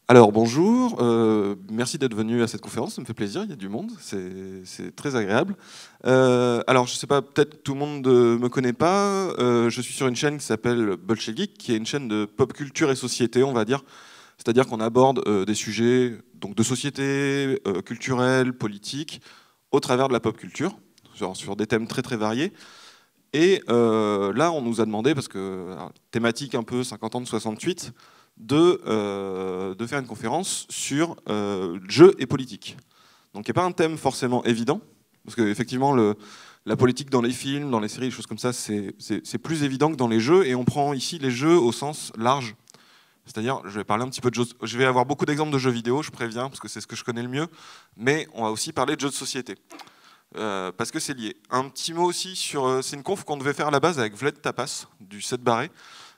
Alors bonjour, merci d'être venu à cette conférence, ça me fait plaisir, il y a du monde, c'est très agréable. Alors je sais pas, peut-être tout le monde ne me connaît pas, je suis sur une chaîne qui s'appelle Bolchegeek, qui est une chaîne de pop culture et société, on va dire. C'est-à-dire qu'on aborde des sujets donc, de société, culturels, politiques, au travers de la pop culture, sur des thèmes très très variés. Et là, on nous a demandé, parce que alors, thématique un peu 50 ans de 68, de faire une conférence sur jeu et politique. Donc il n'y a pas un thème forcément évident, parce qu'effectivement, la politique dans les films, dans les séries, des choses comme ça, c'est plus évident que dans les jeux, et on prend ici les jeux au sens large. C'est-à-dire, je vais parler un petit peu de jeux, je vais avoir beaucoup d'exemples de jeux vidéo, je préviens, parce que c'est ce que je connais le mieux, mais on va aussi parler de jeux de société. Parce que c'est lié. Un petit mot aussi sur. C'est une conf qu'on devait faire à la base avec Vled Tapas du 7 Barré,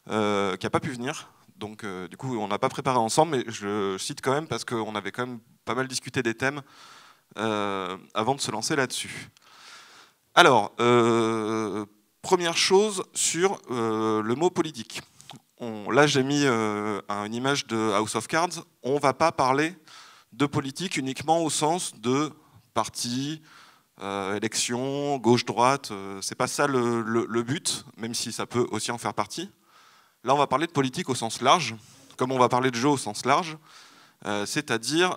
qui n'a pas pu venir. Donc, du coup, on n'a pas préparé ensemble, mais je cite quand même parce qu'on avait quand même pas mal discuté des thèmes avant de se lancer là-dessus. Alors, première chose sur le mot politique. Là, j'ai mis une image de House of Cards. On ne va pas parler de politique uniquement au sens de parti, élection, gauche-droite, c'est pas ça le but, même si ça peut aussi en faire partie. Là, on va parler de politique au sens large, comme on va parler de jeu au sens large, c'est-à-dire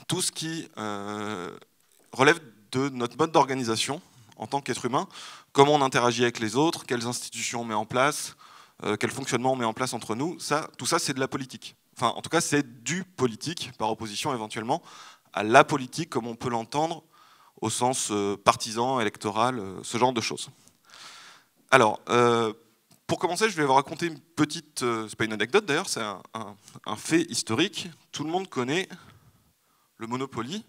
tout ce qui relève de notre mode d'organisation en tant qu'être humain, comment on interagit avec les autres, quelles institutions on met en place, quel fonctionnement on met en place entre nous, tout ça c'est de la politique. Enfin, en tout cas, c'est du politique, par opposition éventuellement à la politique comme on peut l'entendre au sens partisan, électoral, ce genre de choses. Alors, pour commencer, je vais vous raconter une petite, c'est pas une anecdote d'ailleurs, c'est un fait historique. Tout le monde connaît le Monopoly.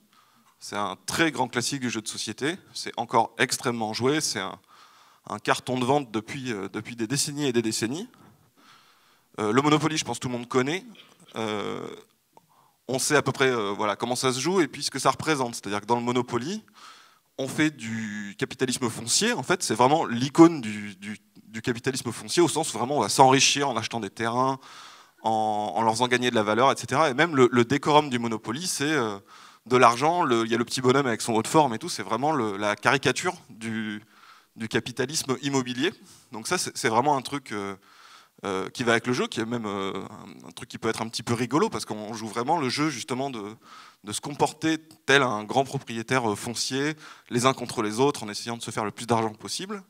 C'est un très grand classique du jeu de société. C'est encore extrêmement joué. C'est un carton de vente depuis des décennies et des décennies. Le Monopoly, je pense que tout le monde connaît. On sait à peu près voilà, comment ça se joue et puis ce que ça représente. C'est-à-dire que dans le Monopoly, on fait du capitalisme foncier. En fait, c'est vraiment l'icône du capitalisme foncier, au sens où vraiment on va s'enrichir en achetant des terrains, en leur faisant gagner de la valeur, etc. Et même le décorum du Monopoly, c'est de l'argent. Il y a le petit bonhomme avec son haut de forme et tout. C'est vraiment la caricature du capitalisme immobilier. Donc ça, c'est vraiment un truc qui va avec le jeu, qui est même un truc qui peut être un petit peu rigolo, parce qu'on joue vraiment le jeu justement de se comporter tel un grand propriétaire foncier, les uns contre les autres, en essayant de se faire le plus d'argent possible.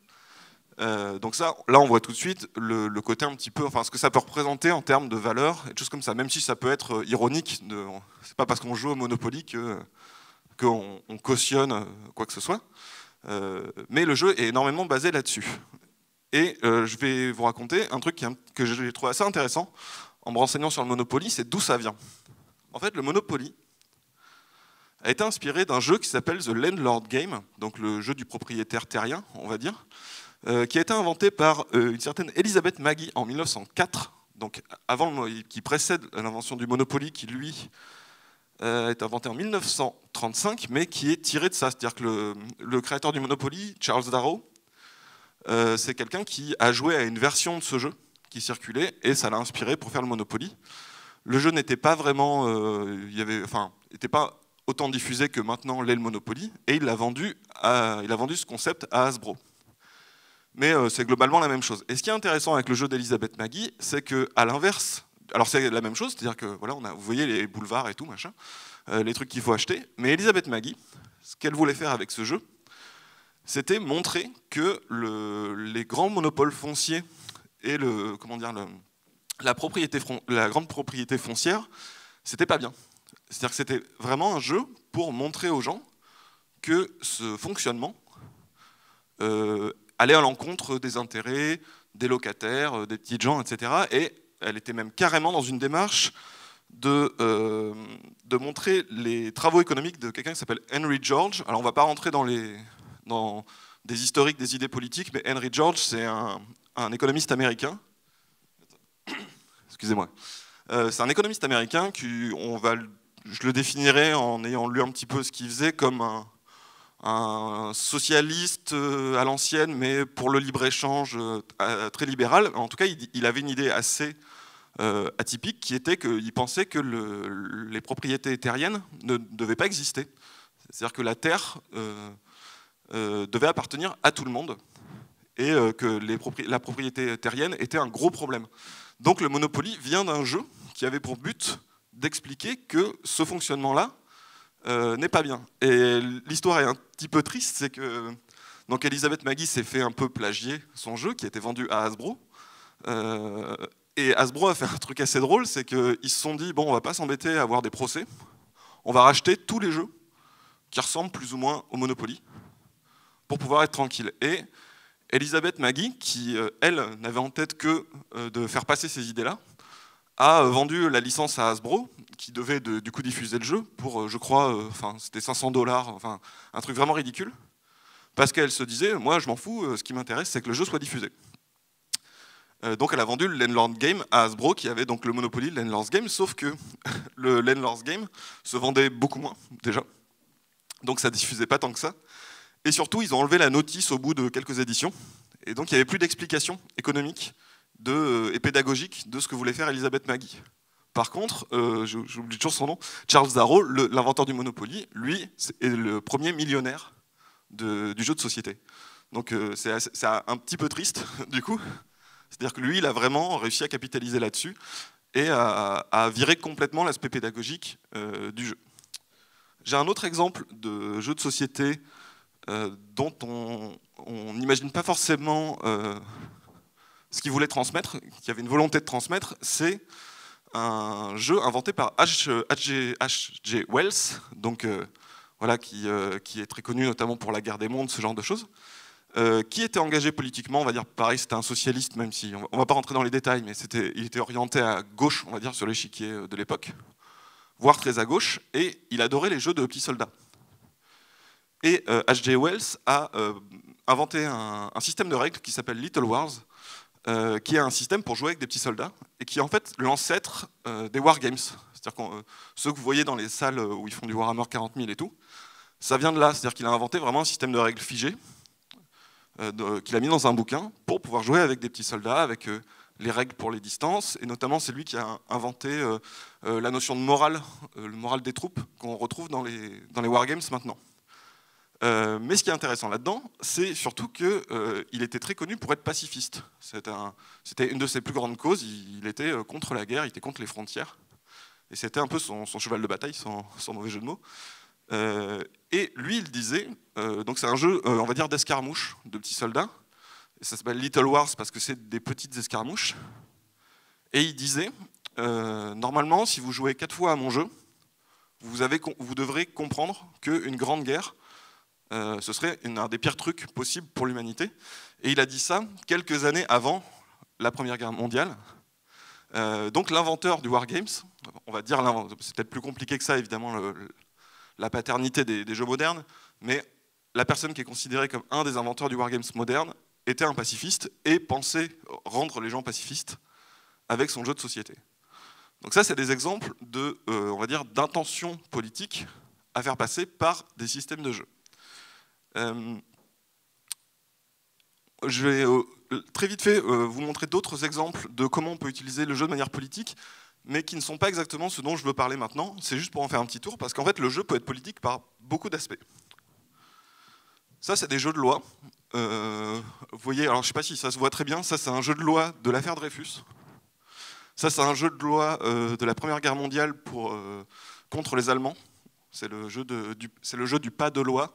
Donc ça, là on voit tout de suite le côté un petit peu, enfin ce que ça peut représenter en termes de valeur, et des choses comme ça, même si ça peut être ironique, c'est pas parce qu'on joue au Monopoly qu'on cautionne quoi que ce soit, mais le jeu est énormément basé là-dessus. Et je vais vous raconter un truc que j'ai trouvé assez intéressant en me renseignant sur le Monopoly, c'est d'où ça vient. En fait, le Monopoly a été inspiré d'un jeu qui s'appelle The Landlord Game, donc le jeu du propriétaire terrien, on va dire, qui a été inventé par une certaine Elizabeth Maggie en 1904, donc qui précède l'invention du Monopoly, qui lui est inventé en 1935, mais qui est tiré de ça. C'est-à-dire que le créateur du Monopoly, Charles Darrow, c'est quelqu'un qui a joué à une version de ce jeu qui circulait et ça l'a inspiré pour faire le Monopoly. Le jeu n'était pas vraiment, n'était pas autant diffusé que maintenant l'est le Monopoly, et il a vendu ce concept à Hasbro. Mais c'est globalement la même chose. Et ce qui est intéressant avec le jeu d'Elizabeth Maggie, c'est que à l'inverse, alors c'est la même chose, c'est-à-dire que voilà, vous voyez les boulevards et tout machin, les trucs qu'il faut acheter. Mais Elizabeth Maggie, ce qu'elle voulait faire avec ce jeu, c'était montrer que les grands monopoles fonciers et la grande propriété foncière, c'était pas bien. C'est-à-dire que c'était vraiment un jeu pour montrer aux gens que ce fonctionnement allait à l'encontre des intérêts des locataires, des petites gens, etc. Et elle était même carrément dans une démarche de montrer les travaux économiques de quelqu'un qui s'appelle Henry George. Alors on ne va pas rentrer dans des historiques des idées politiques, mais Henry George, c'est un économiste américain. Excusez-moi. C'est un économiste américain je le définirais en ayant lu un petit peu ce qu'il faisait comme un socialiste à l'ancienne, mais pour le libre-échange très libéral. En tout cas, il avait une idée assez atypique, qui était qu'il pensait que les propriétés terriennes ne devaient pas exister. C'est-à-dire que la terre devait appartenir à tout le monde et que la propriété terrienne était un gros problème. Donc le Monopoly vient d'un jeu qui avait pour but d'expliquer que ce fonctionnement-là n'est pas bien. Et l'histoire est un petit peu triste, c'est que donc Elisabeth Maguy s'est fait un peu plagier son jeu qui était vendu à Hasbro. Et Hasbro a fait un truc assez drôle, c'est qu'ils se sont dit, bon, on va pas s'embêter à avoir des procès, on va racheter tous les jeux qui ressemblent plus ou moins au Monopoly pour pouvoir être tranquille. Et Elisabeth Maguy, qui, elle, n'avait en tête que de faire passer ces idées-là, a vendu la licence à Hasbro, qui devait du coup diffuser le jeu pour, je crois, c'était 500$, enfin, un truc vraiment ridicule, parce qu'elle se disait, moi je m'en fous, ce qui m'intéresse c'est que le jeu soit diffusé. Donc elle a vendu le Landlord Game à Hasbro, qui avait donc le Monopoly, le Landlord Game, sauf que le Landlord Game se vendait beaucoup moins, déjà, donc ça diffusait pas tant que ça. Et surtout, ils ont enlevé la notice au bout de quelques éditions, et donc il n'y avait plus d'explication économique et pédagogique de ce que voulait faire Elisabeth Maguy. Par contre, j'oublie toujours son nom, Charles Darrow, l'inventeur du Monopoly, lui, est le premier millionnaire du jeu de société. Donc c'est un petit peu triste, du coup. C'est-à-dire que lui, il a vraiment réussi à capitaliser là-dessus et à virer complètement l'aspect pédagogique du jeu. J'ai un autre exemple de jeu de société dont on n'imagine pas forcément ce qu'il voulait transmettre, qu'il y avait une volonté de transmettre, c'est un jeu inventé par H.G. Wells, donc, voilà, qui est très connu notamment pour la guerre des mondes, ce genre de choses, qui était engagé politiquement, on va dire pareil, c'était un socialiste, même si on ne va pas rentrer dans les détails, mais il était orienté à gauche, on va dire, sur l'échiquier de l'époque, voire très à gauche, et il adorait les jeux de petits soldats. Et H.G. Wells a inventé un système de règles qui s'appelle Little Wars, qui est un système pour jouer avec des petits soldats, et qui est en fait l'ancêtre des wargames. C'est-à-dire que ceux que vous voyez dans les salles où ils font du Warhammer 40 000 et tout, ça vient de là. C'est-à-dire qu'il a inventé vraiment un système de règles figé, qu'il a mis dans un bouquin, pour pouvoir jouer avec des petits soldats, avec les règles pour les distances, et notamment c'est lui qui a inventé la notion de morale, le moral des troupes, qu'on retrouve dans les wargames maintenant. Mais ce qui est intéressant là-dedans, c'est surtout qu'il était très connu pour être pacifiste. C'était une de ses plus grandes causes, il était contre la guerre, il était contre les frontières. Et c'était un peu son cheval de bataille, sans mauvais jeu de mots. Et lui, il disait, donc c'est un jeu, on va dire, d'escarmouches, de petits soldats. Et ça s'appelle Little Wars parce que c'est des petites escarmouches. Et il disait, normalement, si vous jouez 4 fois à mon jeu, vous devrez comprendre qu'une grande guerre, ce serait un des pires trucs possibles pour l'humanité. Et il a dit ça quelques années avant la Première Guerre mondiale. Donc l'inventeur du Wargames, on va dire, c'est peut-être plus compliqué que ça, évidemment, la paternité des jeux modernes, mais la personne qui est considérée comme un des inventeurs du Wargames moderne était un pacifiste et pensait rendre les gens pacifistes avec son jeu de société. Donc ça, c'est des exemples on va dire, d'intentions politiques à faire passer par des systèmes de jeu. Je vais très vite fait vous montrer d'autres exemples de comment on peut utiliser le jeu de manière politique, mais qui ne sont pas exactement ce dont je veux parler maintenant. C'est juste pour en faire un petit tour, parce qu'en fait, le jeu peut être politique par beaucoup d'aspects. Ça, c'est des jeux de loi. Vous voyez, alors je ne sais pas si ça se voit très bien, ça c'est un jeu de loi de l'affaire Dreyfus. Ça, c'est un jeu de loi de la Première Guerre mondiale contre les Allemands. C'est le jeu du pas de loi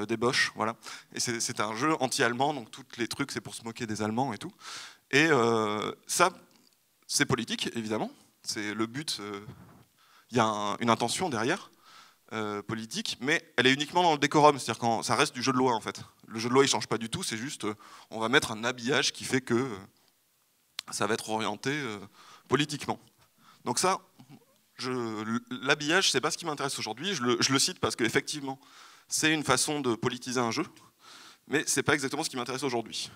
des Boches, voilà. Et c'est un jeu anti-allemand, donc tous les trucs, c'est pour se moquer des Allemands et tout. Et ça, c'est politique, évidemment. C'est le but, il y a une intention derrière, politique, mais elle est uniquement dans le décorum, c'est-à-dire quand ça reste du jeu de loi, en fait. Le jeu de loi, il change pas du tout, c'est juste, on va mettre un habillage qui fait que ça va être orienté politiquement. Donc ça, l'habillage, c'est pas ce qui m'intéresse aujourd'hui, je le cite parce qu'effectivement, c'est une façon de politiser un jeu, mais c'est pas exactement ce qui m'intéresse aujourd'hui.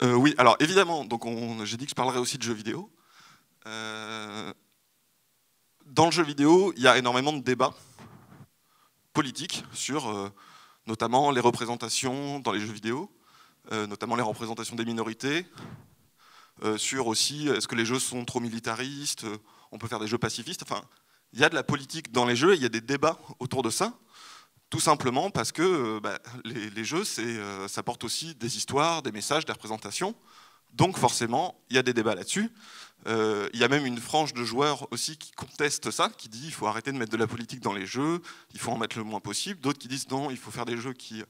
Oui, alors évidemment, donc j'ai dit que je parlerais aussi de jeux vidéo. Dans le jeu vidéo, il y a énormément de débats politiques sur notamment les représentations dans les jeux vidéo, notamment les représentations des minorités, sur aussi est-ce que les jeux sont trop militaristes, on peut faire des jeux pacifistes, enfin, il y a de la politique dans les jeux, et il y a des débats autour de ça, tout simplement parce que les jeux, ça porte aussi des histoires, des messages, des représentations, donc forcément, il y a des débats là-dessus. Il y a même une frange de joueurs aussi qui conteste ça, qui dit il faut arrêter de mettre de la politique dans les jeux, il faut en mettre le moins possible, d'autres qui disent non, il faut faire des jeux qui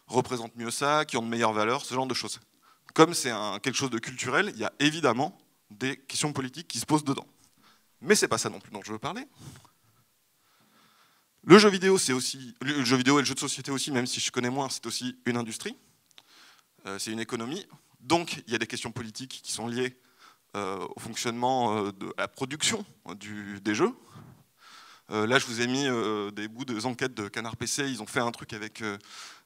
représentent mieux ça, qui ont de meilleures valeurs, ce genre de choses. Comme c'est quelque chose de culturel, il y a évidemment des questions politiques qui se posent dedans. Mais c'est pas ça non plus dont je veux parler. Le jeu vidéo, c'est aussi, le jeu vidéo et le jeu de société aussi, même si je connais moins, c'est aussi une industrie, c'est une économie. Donc il y a des questions politiques qui sont liées au fonctionnement de la production des jeux. Là, je vous ai mis des bouts de enquêtes de Canard PC. Ils ont fait un truc avec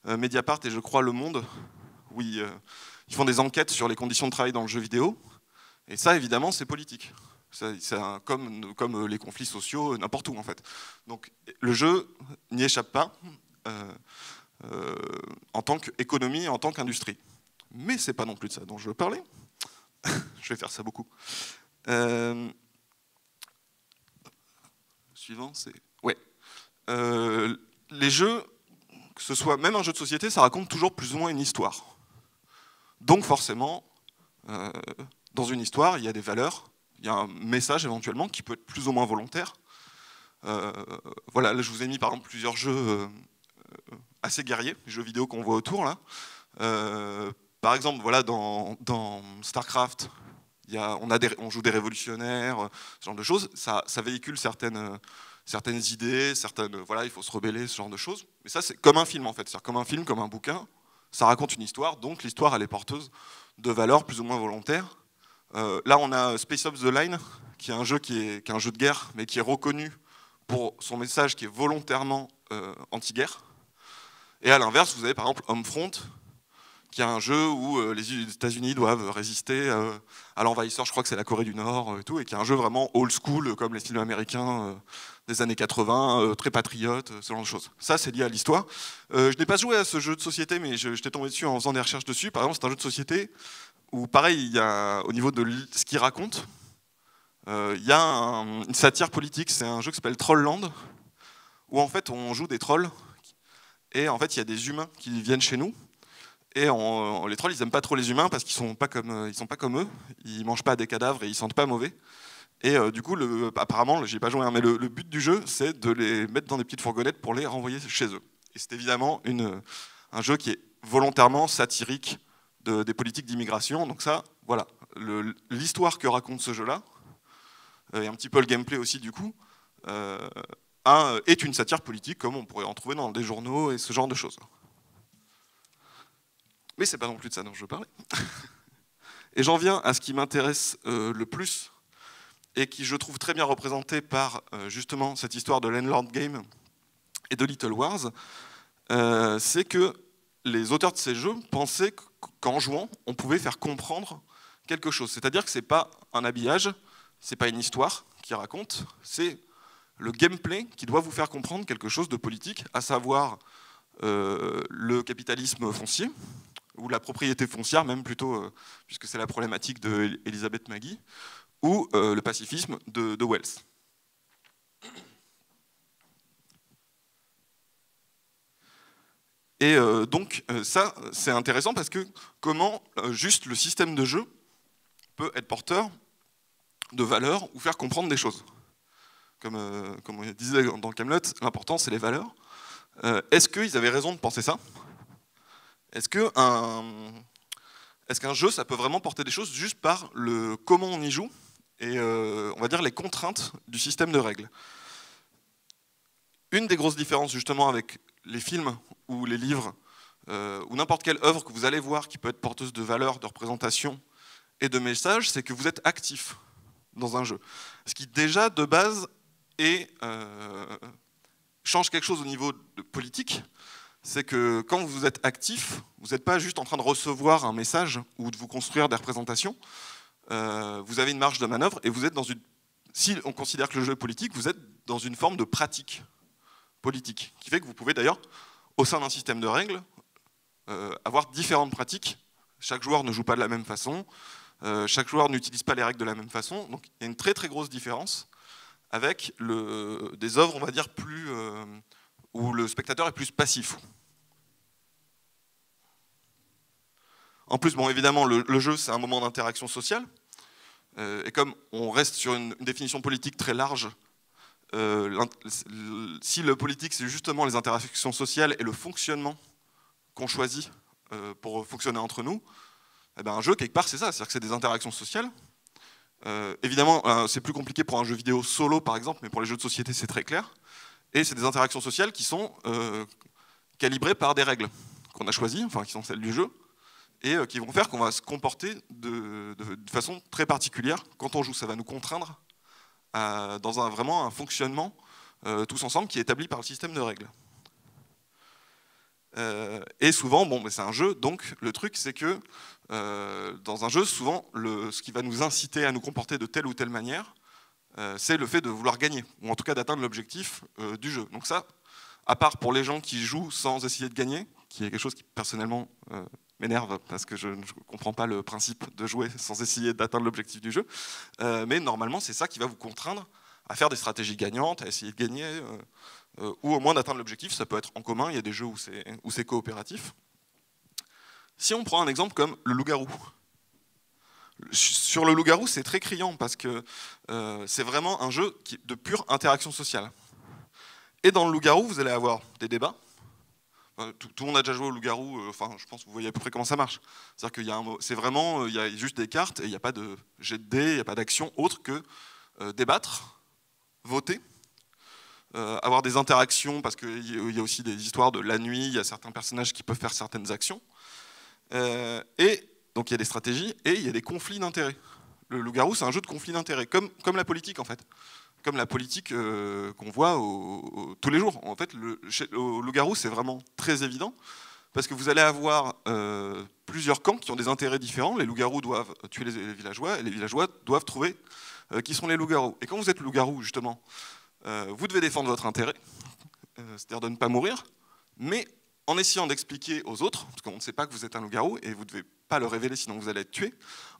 Mediapart et je crois Le Monde, où ils font des enquêtes sur les conditions de travail dans le jeu vidéo. Et ça, évidemment, c'est politique. C'est comme les conflits sociaux n'importe où, en fait. Donc le jeu n'y échappe pas en tant qu'économie, en tant qu'industrie. Mais c'est pas non plus de ça dont je veux parler. Je vais faire ça beaucoup. Suivant, c'est... Ouais. Les jeux, que ce soit même un jeu de société, ça raconte toujours plus ou moins une histoire. Donc forcément, dans une histoire, il y a des valeurs, il y a un message éventuellement qui peut être plus ou moins volontaire. Voilà, là je vous ai mis par exemple plusieurs jeux assez guerriers, les jeux vidéo qu'on voit autour là. Par exemple, voilà, dans StarCraft, on joue des révolutionnaires, ce genre de choses. Ça véhicule certaines idées, voilà, il faut se rebeller, ce genre de choses. Mais ça, c'est comme un film en fait, c'est-à-dire comme un film, comme un bouquin. Ça raconte une histoire, donc l'histoire elle est porteuse de valeurs plus ou moins volontaires. Là, on a Space Ops The Line, qui est un jeu qui est un jeu de guerre, mais qui est reconnu pour son message qui est volontairement anti-guerre. Et à l'inverse, vous avez par exemple Homefront, qui est un jeu où les États-Unis doivent résister à l'envahisseur, je crois que c'est la Corée du Nord et tout, et qui est un jeu vraiment old school, comme les films américains des années 80, très patriote, ce genre de choses. Ça, c'est lié à l'histoire. Je n'ai pas joué à ce jeu de société, mais j'étais tombé dessus en faisant des recherches dessus. Par exemple, c'est un jeu de société où, pareil, il y a, au niveau de ce qu'il raconte, il y a une satire politique. C'est un jeu qui s'appelle Trollland, où en fait, on joue des trolls, et en fait, il y a des humains qui viennent chez nous. Et les trolls, ils aiment pas trop les humains parce qu'ils sont pas comme eux, ils mangent pas des cadavres et ils sentent pas mauvais. Et du coup, apparemment, j'ai pas joué, hein, mais le but du jeu, c'est de les mettre dans des petites fourgonnettes pour les renvoyer chez eux. Et c'est évidemment un jeu qui est volontairement satirique des politiques d'immigration. Donc ça, voilà, l'histoire que raconte ce jeu-là, et un petit peu le gameplay aussi du coup, est une satire politique comme on pourrait en trouver dans des journaux et ce genre de choses. Mais c'est pas non plus de ça dont je veux parler. Et j'en viens à ce qui m'intéresse le plus, et qui je trouve très bien représenté par justement cette histoire de Landlord Game et de Little Wars, c'est que les auteurs de ces jeux pensaient qu'en jouant, on pouvait faire comprendre quelque chose. C'est-à-dire que c'est pas un habillage, c'est pas une histoire qui raconte, c'est le gameplay qui doit vous faire comprendre quelque chose de politique, à savoir le capitalisme foncier, ou la propriété foncière même plutôt, puisque c'est la problématique d'Elisabeth Maggie, ou le pacifisme de Wells. Et donc ça, c'est intéressant parce que comment juste le système de jeu peut être porteur de valeurs ou faire comprendre des choses. Comme on disait dans Kaamelott, l'important c'est les valeurs. Est-ce qu'ils avaient raison de penser ça ? Est-ce qu'un jeu, ça peut vraiment porter des choses juste par le comment on y joue et on va dire les contraintes du système de règles. Une des grosses différences justement avec les films ou les livres ou n'importe quelle œuvre que vous allez voir qui peut être porteuse de valeurs, de représentation et de messages, c'est que vous êtes actif dans un jeu. Ce qui déjà de base change quelque chose au niveau de politique, c'est que quand vous êtes actif, vous n'êtes pas juste en train de recevoir un message ou de vous construire des représentations, vous avez une marge de manœuvre et vous êtes dans une... Si on considère que le jeu est politique, vous êtes dans une forme de pratique politique, qui fait que vous pouvez d'ailleurs, au sein d'un système de règles, avoir différentes pratiques chaque joueur ne joue pas de la même façon, chaque joueur n'utilise pas les règles de la même façon, donc il y a une très très grosse différence avec des œuvres, on va dire, où le spectateur est plus passif. En plus, bon, évidemment, le jeu, c'est un moment d'interaction sociale, et comme on reste sur une définition politique très large, si le politique, c'est justement les interactions sociales et le fonctionnement qu'on choisit pour fonctionner entre nous, eh ben, un jeu, quelque part, c'est ça, c'est-à-dire que c'est des interactions sociales. Évidemment, c'est plus compliqué pour un jeu vidéo solo, par exemple, mais pour les jeux de société, c'est très clair. Et c'est des interactions sociales qui sont calibrées par des règles qu'on a choisies, enfin qui sont celles du jeu, et qui vont faire qu'on va se comporter de façon très particulière quand on joue. Ça va nous contraindre dans vraiment un fonctionnement tous ensemble qui est établi par le système de règles. Et souvent, bon, c'est un jeu, donc le truc c'est que dans un jeu, souvent, ce qui va nous inciter à nous comporter de telle ou telle manière, c'est le fait de vouloir gagner, ou en tout cas d'atteindre l'objectif du jeu. Donc ça, à part pour les gens qui jouent sans essayer de gagner, qui est quelque chose qui personnellement m'énerve, parce que je ne comprends pas le principe de jouer sans essayer d'atteindre l'objectif du jeu, mais normalement c'est ça qui va vous contraindre à faire des stratégies gagnantes, à essayer de gagner, ou au moins d'atteindre l'objectif. Ça peut être en commun, il y a des jeux où c'est coopératif. Si on prend un exemple comme le loup-garou. Sur le loup-garou, c'est très criant parce que c'est vraiment un jeu de pure interaction sociale. Et dans le loup-garou, vous allez avoir des débats. Tout le monde a déjà joué au loup-garou, enfin, je pense que vous voyez à peu près comment ça marche. C'est-à-dire qu'il c'est vraiment, il y a juste des cartes et il n'y a pas de jet de dés, il n'y a pas d'action autre que débattre, voter, avoir des interactions, parce qu'il y a aussi des histoires de la nuit, il y a certains personnages qui peuvent faire certaines actions. Et donc il y a des stratégies et il y a des conflits d'intérêts. Le loup-garou, c'est un jeu de conflits d'intérêts, comme la politique en fait. Comme la politique qu'on voit tous les jours. En fait, au loup-garou, c'est vraiment très évident, parce que vous allez avoir plusieurs camps qui ont des intérêts différents. Les loups-garous doivent tuer les villageois, et les villageois doivent trouver qui sont les loups-garous. Et quand vous êtes loup-garou, justement, vous devez défendre votre intérêt, c'est-à-dire de ne pas mourir, mais en essayant d'expliquer aux autres, parce qu'on ne sait pas que vous êtes un loup-garou, et vous ne devez pas le révéler, sinon vous allez être tué,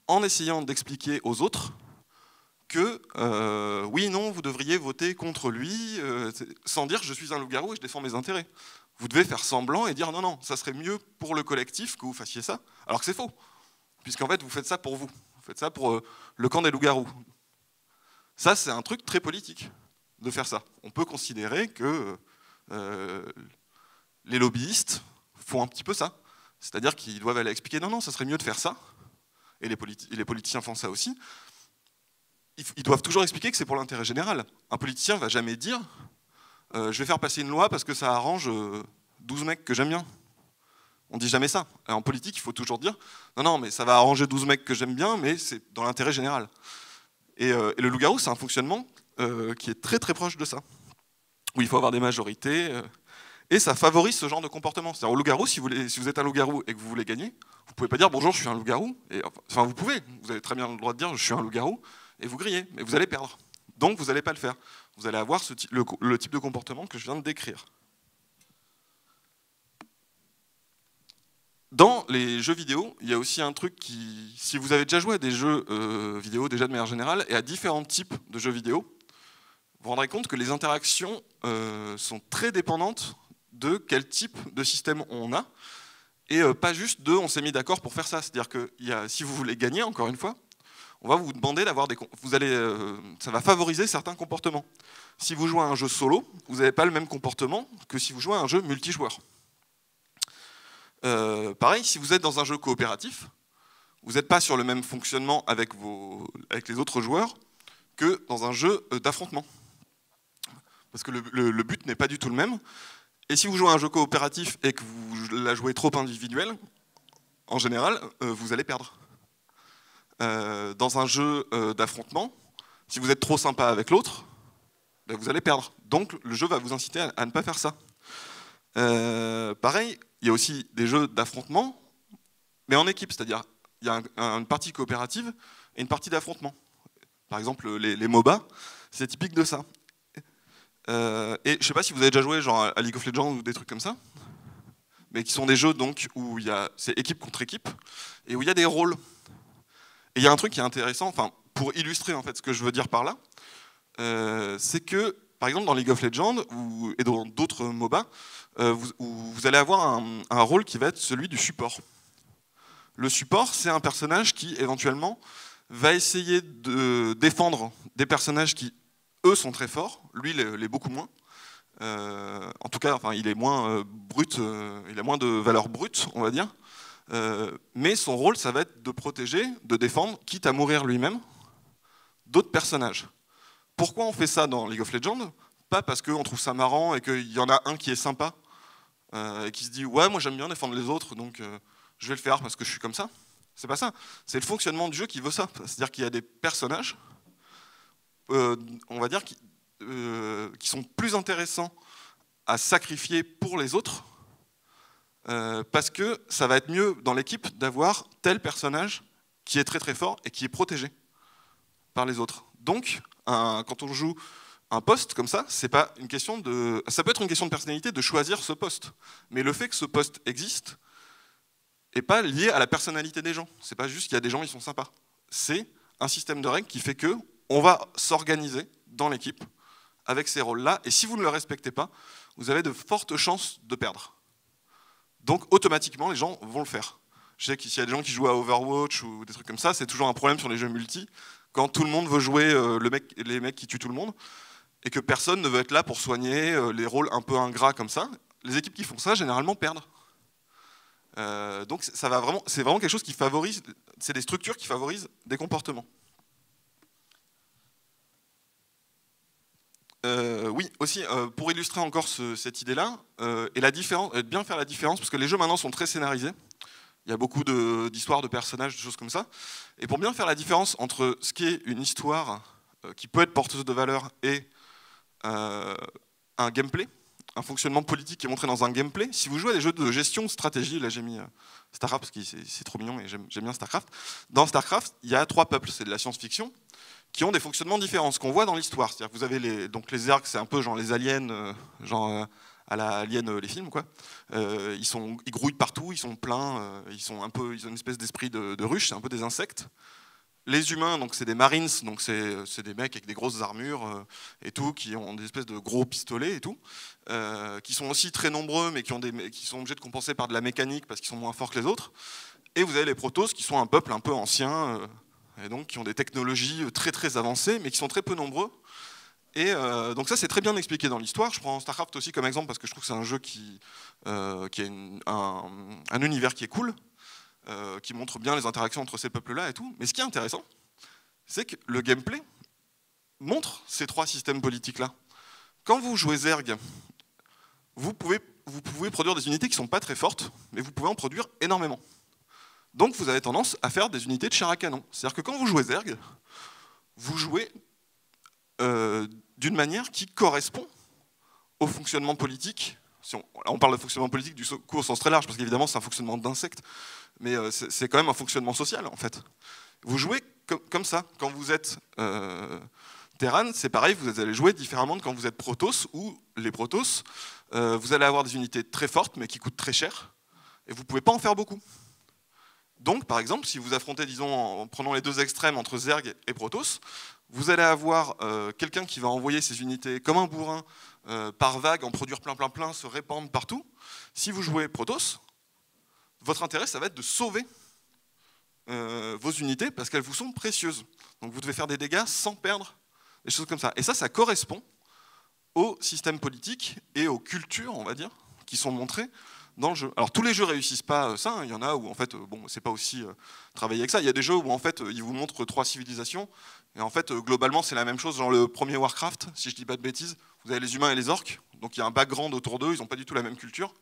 en essayant d'expliquer aux autres que oui, non, vous devriez voter contre lui, sans dire je suis un loup-garou et je défends mes intérêts. Vous devez faire semblant et dire non, non, ça serait mieux pour le collectif que vous fassiez ça, alors que c'est faux, puisqu'en fait vous faites ça pour vous, vous faites ça pour le camp des loups-garous. Ça, c'est un truc très politique de faire ça. On peut considérer que les lobbyistes font un petit peu ça, c'est-à-dire qu'ils doivent aller expliquer non, non, ça serait mieux de faire ça, et les politiciens font ça aussi. Ils doivent toujours expliquer que c'est pour l'intérêt général. Un politicien ne va jamais dire je vais faire passer une loi parce que ça arrange 12 mecs que j'aime bien. On ne dit jamais ça. En politique, il faut toujours dire non, non, mais ça va arranger 12 mecs que j'aime bien, mais c'est dans l'intérêt général. Et le loup-garou, c'est un fonctionnement qui est très très proche de ça, où il faut avoir des majorités, et ça favorise ce genre de comportement. C'est-à-dire au loup-garou, si vous êtes un loup-garou et que vous voulez gagner, vous ne pouvez pas dire bonjour, je suis un loup-garou. Enfin, vous pouvez, vous avez très bien le droit de dire je suis un loup-garou, et vous grillez, mais vous allez perdre. Donc vous n'allez pas le faire. Vous allez avoir le type de comportement que je viens de décrire. Dans les jeux vidéo, il y a aussi un truc qui, si vous avez déjà joué à des jeux vidéo déjà de manière générale, et à différents types de jeux vidéo, vous vous rendrez compte que les interactions sont très dépendantes de quel type de système on a, et pas juste de on s'est mis d'accord pour faire ça. C'est-à-dire que si vous voulez gagner, encore une fois, on va vous demander d'avoir ça va favoriser certains comportements. Si vous jouez à un jeu solo, vous n'avez pas le même comportement que si vous jouez à un jeu multijoueur. Pareil, si vous êtes dans un jeu coopératif, vous n'êtes pas sur le même fonctionnement avec les autres joueurs que dans un jeu d'affrontement. Parce que le but n'est pas du tout le même. Et si vous jouez à un jeu coopératif et que vous la jouez trop individuel, en général, vous allez perdre. Dans un jeu d'affrontement, si vous êtes trop sympa avec l'autre, ben vous allez perdre. Donc le jeu va vous inciter à ne pas faire ça. Pareil, il y a aussi des jeux d'affrontement, mais en équipe, c'est-à-dire il y a une partie coopérative et une partie d'affrontement. Par exemple, les MOBA, c'est typique de ça. Et je ne sais pas si vous avez déjà joué genre, à League of Legends ou des trucs comme ça. mais qui sont des jeux donc, où c'est équipe contre équipe, et où il y a des rôles. Et il y a un truc qui est intéressant, enfin, pour illustrer en fait, ce que je veux dire par là, c'est que, par exemple, dans League of Legends et dans d'autres MOBA, vous allez avoir un rôle qui va être celui du support. Le support, c'est un personnage qui, éventuellement, va essayer de défendre des personnages qui, eux, sont très forts, lui, l'est beaucoup moins. En tout cas, enfin, il est moins brut, il a moins de valeur brute, on va dire. Mais son rôle, ça va être de protéger, de défendre, quitte à mourir lui-même, d'autres personnages. Pourquoi on fait ça dans League of Legends? Pas parce qu'on trouve ça marrant et qu'il y en a un qui est sympa et qui se dit « ouais, moi j'aime bien défendre les autres, donc je vais le faire parce que je suis comme ça ». C'est pas ça. C'est le fonctionnement du jeu qui veut ça. C'est-à-dire qu'il y a des personnages, on va dire, qui sont plus intéressants à sacrifier pour les autres parce que ça va être mieux dans l'équipe d'avoir tel personnage qui est très très fort et qui est protégé par les autres. Donc, quand on joue un poste comme ça, c'est pas une question de. Ça peut être une question de personnalité de choisir ce poste, mais le fait que ce poste existe n'est pas lié à la personnalité des gens. C'est pas juste qu'il y a des gens qui sont sympas. C'est un système de règles qui fait que on va s'organiser dans l'équipe avec ces rôles-là, et si vous ne le respectez pas, vous avez de fortes chances de perdre. Donc automatiquement, les gens vont le faire. Je sais qu'il y a des gens qui jouent à Overwatch ou des trucs comme ça, c'est toujours un problème sur les jeux multi, quand tout le monde veut jouer les mecs qui tuent tout le monde, et que personne ne veut être là pour soigner les rôles un peu ingrats comme ça. Les équipes qui font ça, généralement, perdent. Donc c'est vraiment quelque chose qui favorise, c'est des structures qui favorisent des comportements. Oui, aussi, pour illustrer encore cette idée-là, et bien faire la différence, parce que les jeux maintenant sont très scénarisés, il y a beaucoup d'histoires, de personnages, de choses comme ça, et pour bien faire la différence entre ce qui est une histoire qui peut être porteuse de valeur et un gameplay, un fonctionnement politique qui est montré dans un gameplay, si vous jouez à des jeux de gestion, de stratégie, là j'ai mis StarCraft parce que c'est trop mignon et j'aime bien StarCraft, dans StarCraft, il y a 3 peuples, c'est de la science-fiction, qui ont des fonctionnements différents, ce qu'on voit dans l'histoire. C'est-à-dire que vous avez les Zergs, c'est un peu genre les aliens, à la Alien, les films, quoi. Ils grouillent partout, ils sont pleins, ils ont une espèce d'esprit de ruche, c'est un peu des insectes. Les humains, donc c'est des Marines, donc c'est des mecs avec des grosses armures et tout, qui ont des espèces de gros pistolets et tout, qui sont aussi très nombreux, mais qui sont obligés de compenser par de la mécanique parce qu'ils sont moins forts que les autres. Et vous avez les Protoss, qui sont un peuple un peu ancien, et donc qui ont des technologies très très avancées, mais qui sont très peu nombreux. Et donc ça c'est très bien expliqué dans l'histoire. Je prends StarCraft aussi comme exemple parce que je trouve que c'est un jeu qui a un univers qui est cool, qui montre bien les interactions entre ces peuples-là et tout. Mais ce qui est intéressant, c'est que le gameplay montre ces 3 systèmes politiques-là. Quand vous jouez Zerg, vous pouvez produire des unités qui ne sont pas très fortes, mais vous pouvez en produire énormément. Donc vous avez tendance à faire des unités de chair à canon. C'est-à-dire que quand vous jouez Zerg, vous jouez d'une manière qui correspond au fonctionnement politique. On parle de fonctionnement politique du coup au sens très large, parce qu'évidemment c'est un fonctionnement d'insectes, mais c'est quand même un fonctionnement social en fait. Vous jouez comme ça. Quand vous êtes Terran, c'est pareil, vous allez jouer différemment de quand vous êtes Protoss, où les Protoss, vous allez avoir des unités très fortes, mais qui coûtent très cher, et vous ne pouvez pas en faire beaucoup. Donc, par exemple, si vous affrontez, disons, en prenant les 2 extrêmes entre Zerg et Protoss, vous allez avoir quelqu'un qui va envoyer ses unités comme un bourrin par vague, en produire plein, se répandre partout. Si vous jouez Protoss, votre intérêt, ça va être de sauver vos unités parce qu'elles vous sont précieuses. Donc vous devez faire des dégâts sans perdre, des choses comme ça. Et ça correspond au système politique et aux cultures, on va dire, qui sont montrées dans le jeu. Alors tous les jeux réussissent pas ça, hein. Il y en a où en fait, bon, c'est pas aussi travailler avec ça. Il y a des jeux où en fait, ils vous montrent 3 civilisations, et en fait, globalement, c'est la même chose. Genre le premier Warcraft, si je dis pas de bêtises, vous avez les humains et les orques, donc il y a un background autour d'eux, ils n'ont pas du tout la même culture.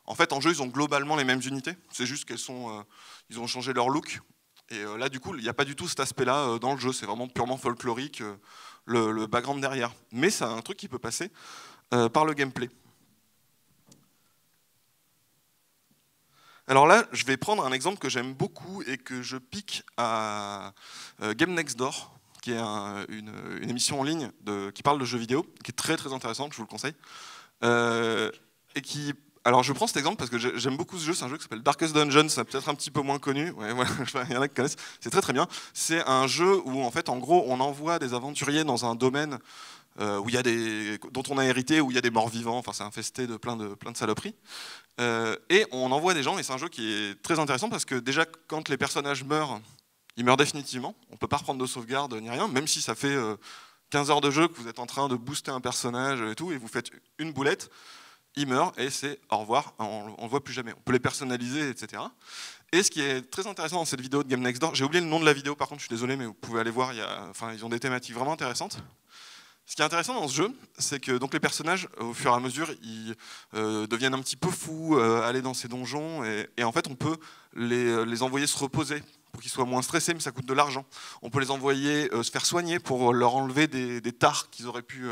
En fait, en jeu, ils ont globalement les mêmes unités, c'est juste ils ont changé leur look. Et là, du coup, il n'y a pas du tout cet aspect-là dans le jeu, c'est vraiment purement folklorique, le background derrière. Mais c'est un truc qui peut passer par le gameplay. Alors là, je vais prendre un exemple que j'aime beaucoup et que je pique à Game Next Door, qui est une émission en ligne qui parle de jeux vidéo, qui est très très intéressante, je vous le conseille, et qui Alors je prends cet exemple parce que j'aime beaucoup ce jeu, c'est un jeu qui s'appelle Darkest Dungeon, c'est peut-être un petit peu moins connu, ouais, voilà, il y en a qui connaissent, c'est très très bien. C'est un jeu où en fait en gros on envoie des aventuriers dans un domaine où il y a dont on a hérité, où il y a des morts vivants, enfin c'est infesté de plein de saloperies. Et on envoie des gens, et c'est un jeu qui est très intéressant parce que déjà quand les personnages meurent, ils meurent définitivement, on ne peut pas reprendre de sauvegarde ni rien, même si ça fait 15 heures de jeu que vous êtes en train de booster un personnage et tout, et vous faites une boulette, il meurt et c'est au revoir, on ne le voit plus jamais. On peut les personnaliser, etc. Et ce qui est très intéressant dans cette vidéo de Game Next Door, j'ai oublié le nom de la vidéo par contre, je suis désolé, mais vous pouvez aller voir, ils ont des thématiques vraiment intéressantes. Ce qui est intéressant dans ce jeu, c'est que donc, les personnages, au fur et à mesure, ils deviennent un petit peu fous, aller dans ces donjons, et en fait on peut les envoyer se reposer pour qu'ils soient moins stressés, mais ça coûte de l'argent. On peut les envoyer se faire soigner pour leur enlever des tares qu'ils auraient pu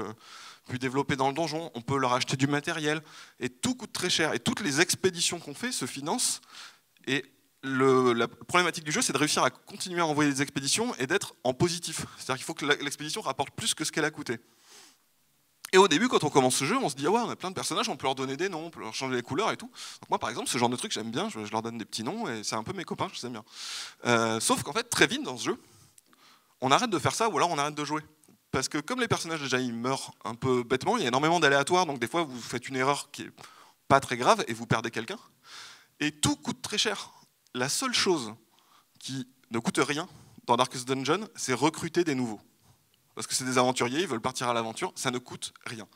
développer dans le donjon, on peut leur acheter du matériel, et tout coûte très cher. Et toutes les expéditions qu'on fait se financent, et la problématique du jeu, c'est de réussir à continuer à envoyer des expéditions et d'être en positif. C'est-à-dire qu'il faut que l'expédition rapporte plus que ce qu'elle a coûté. Et au début, quand on commence ce jeu, on se dit ah ouais, on a plein de personnages, on peut leur donner des noms, on peut leur changer les couleurs et tout. Donc moi, par exemple, ce genre de truc, j'aime bien, je leur donne des petits noms, et c'est un peu mes copains, je sais bien. Sauf qu'en fait, très vite dans ce jeu, on arrête de faire ça, ou alors on arrête de jouer. Parce que comme les personnages déjà ils meurent un peu bêtement, il y a énormément d'aléatoires, donc des fois vous faites une erreur qui est pas très grave et vous perdez quelqu'un. Et tout coûte très cher. La seule chose qui ne coûte rien dans Darkest Dungeon, c'est recruter des nouveaux. Parce que c'est des aventuriers, ils veulent partir à l'aventure, ça ne coûte rien.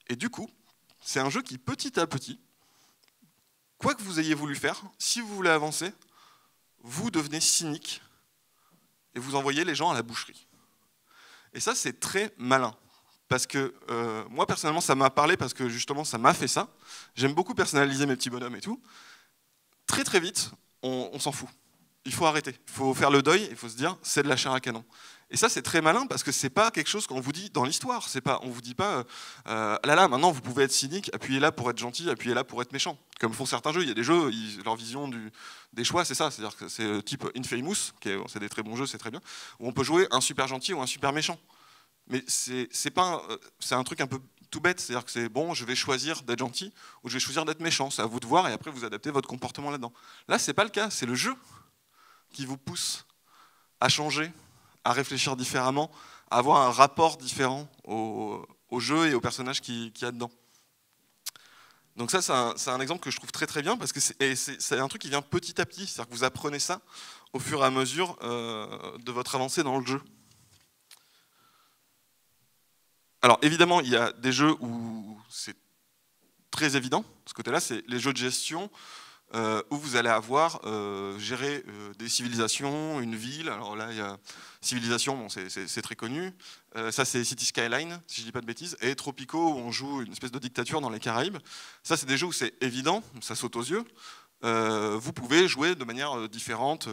Et du coup, c'est un jeu qui petit à petit, quoi que vous ayez voulu faire, si vous voulez avancer, vous devenez cynique et vous envoyez les gens à la boucherie. Et ça, c'est très malin. Parce que moi, personnellement, ça m'a parlé parce que justement, ça m'a fait ça. J'aime beaucoup personnaliser mes petits bonhommes et tout. Très très vite, on s'en fout. Il faut arrêter. Il faut faire le deuil, il faut se dire, c'est de la chair à canon. Et ça, c'est très malin parce que c'est pas quelque chose qu'on vous dit dans l'histoire. On vous dit pas, là, maintenant, vous pouvez être cynique, appuyez là pour être gentil, appuyez là pour être méchant. Comme font certains jeux. Il y a des jeux, leur vision des choix, c'est ça. C'est-à-dire que c'est type Infamous, c'est des très bons jeux, c'est très bien, où on peut jouer un super gentil ou un super méchant. Mais c'est un truc un peu tout bête, c'est-à-dire que c'est bon, je vais choisir d'être gentil ou je vais choisir d'être méchant, c'est à vous de voir et après vous adaptez votre comportement là-dedans. Là, c'est pas le cas, c'est le jeu qui vous pousse à changer, à réfléchir différemment, à avoir un rapport différent au jeu et aux personnages qu'il y a dedans. Donc ça, c'est un exemple que je trouve très très bien parce que c'est un truc qui vient petit à petit, c'est-à-dire que vous apprenez ça au fur et à mesure de votre avancée dans le jeu. Alors évidemment, il y a des jeux où c'est très évident, ce côté-là, c'est les jeux de gestion où vous allez avoir géré des civilisations, une ville. Alors là, il y a Civilisation, bon, c'est très connu. Ça, c'est City Skyline, si je ne dis pas de bêtises. Et Tropico, où on joue une espèce de dictature dans les Caraïbes. Ça, c'est des jeux où c'est évident, ça saute aux yeux. Vous pouvez jouer de manière différente.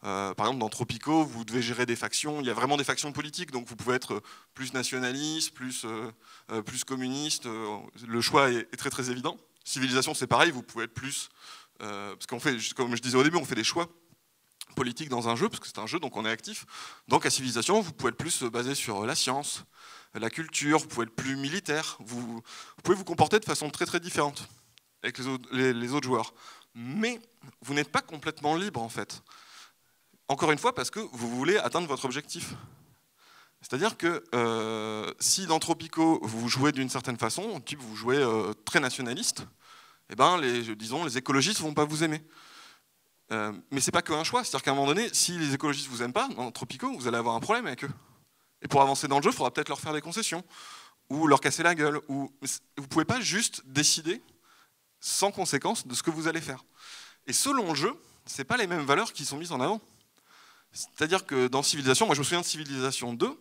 Par exemple, dans Tropico, vous devez gérer des factions. Il y a vraiment des factions politiques, donc vous pouvez être plus nationaliste, plus communiste. Le choix est très très évident. Civilisation, c'est pareil, vous pouvez être plus... parce qu'on fait, comme je disais au début, on fait des choix politiques dans un jeu, parce que c'est un jeu, donc on est actif. Donc à Civilisation, vous pouvez être plus basé sur la science, la culture, vous pouvez être plus militaire, vous pouvez vous comporter de façon très très différente avec les autres joueurs. Mais vous n'êtes pas complètement libre en fait. Encore une fois, parce que vous voulez atteindre votre objectif. C'est-à-dire que si dans Tropico, vous jouez d'une certaine façon, type vous jouez très nationaliste, eh ben, disons, les écologistes ne vont pas vous aimer. Mais c'est pas qu'un choix, c'est-à-dire qu'à un moment donné, si les écologistes vous aiment pas, dans Tropico, vous allez avoir un problème avec eux. Et pour avancer dans le jeu, il faudra peut-être leur faire des concessions, ou leur casser la gueule, ou vous ne pouvez pas juste décider sans conséquence de ce que vous allez faire. Et selon le jeu, ce n'est pas les mêmes valeurs qui sont mises en avant. C'est-à-dire que dans Civilisation, moi je me souviens de Civilisation 2,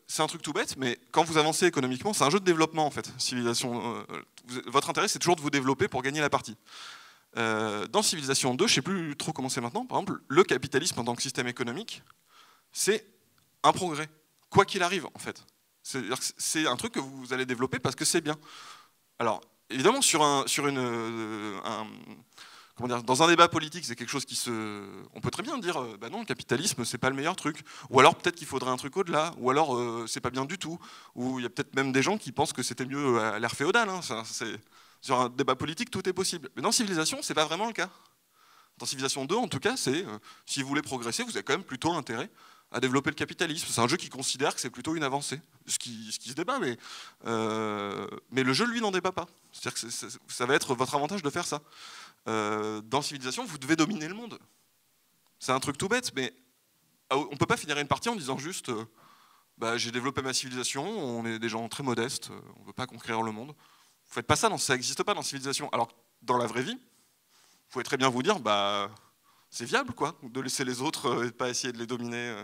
c'est un truc tout bête, mais quand vous avancez économiquement, c'est un jeu de développement en fait. Civilisation, votre intérêt c'est toujours de vous développer pour gagner la partie. Dans Civilisation 2, je ne sais plus trop comment c'est maintenant, par exemple, le capitalisme en tant que système économique, c'est un progrès, quoi qu'il arrive en fait. C'est un truc que vous allez développer parce que c'est bien. Alors, évidemment, dans un débat politique, c'est quelque chose on peut très bien dire, bah non, le capitalisme, c'est pas le meilleur truc. Ou alors peut-être qu'il faudrait un truc au-delà. Ou alors c'est pas bien du tout. Ou il y a peut-être même des gens qui pensent que c'était mieux à l'ère féodale. Hein. Sur un débat politique, tout est possible. Mais dans Civilization, c'est pas vraiment le cas. Dans Civilization 2, en tout cas, c'est si vous voulez progresser, vous avez quand même plutôt intérêt à développer le capitalisme. C'est un jeu qui considère que c'est plutôt une avancée, ce qui se débat, mais le jeu, lui, n'en débat pas. C'est-à-dire que ça va être votre avantage de faire ça. Dans Civilization, vous devez dominer le monde. C'est un truc tout bête, mais on ne peut pas finir une partie en disant juste j'ai développé ma civilisation, on est des gens très modestes, on ne veut pas conquérir le monde. Vous faites pas ça, ça n'existe pas dans Civilisation. Alors dans la vraie vie, vous pouvez très bien vous dire c'est viable quoi, de laisser les autres et de pas essayer de les dominer.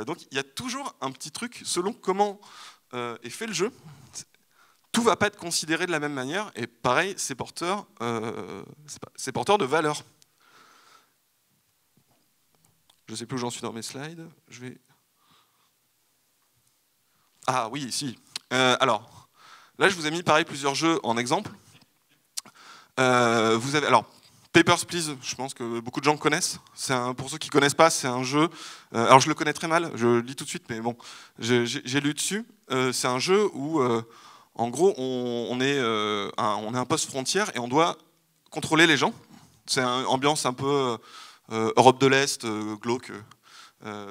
Donc il y a toujours un petit truc selon comment est fait le jeu. Tout va pas être considéré de la même manière et pareil, c'est porteur de valeur. Je sais plus où j'en suis dans mes slides. Ah oui, si. Alors, là, je vous ai mis pareil plusieurs jeux en exemple. Vous avez alors Papers, Please. Je pense que beaucoup de gens connaissent. Pour ceux qui connaissent pas, c'est un jeu. Alors, je le connais très mal. Je le lis tout de suite, mais bon, j'ai lu dessus. C'est un jeu où, en gros, on est un poste frontière et on doit contrôler les gens. C'est une ambiance un peu Europe de l'Est, glauque.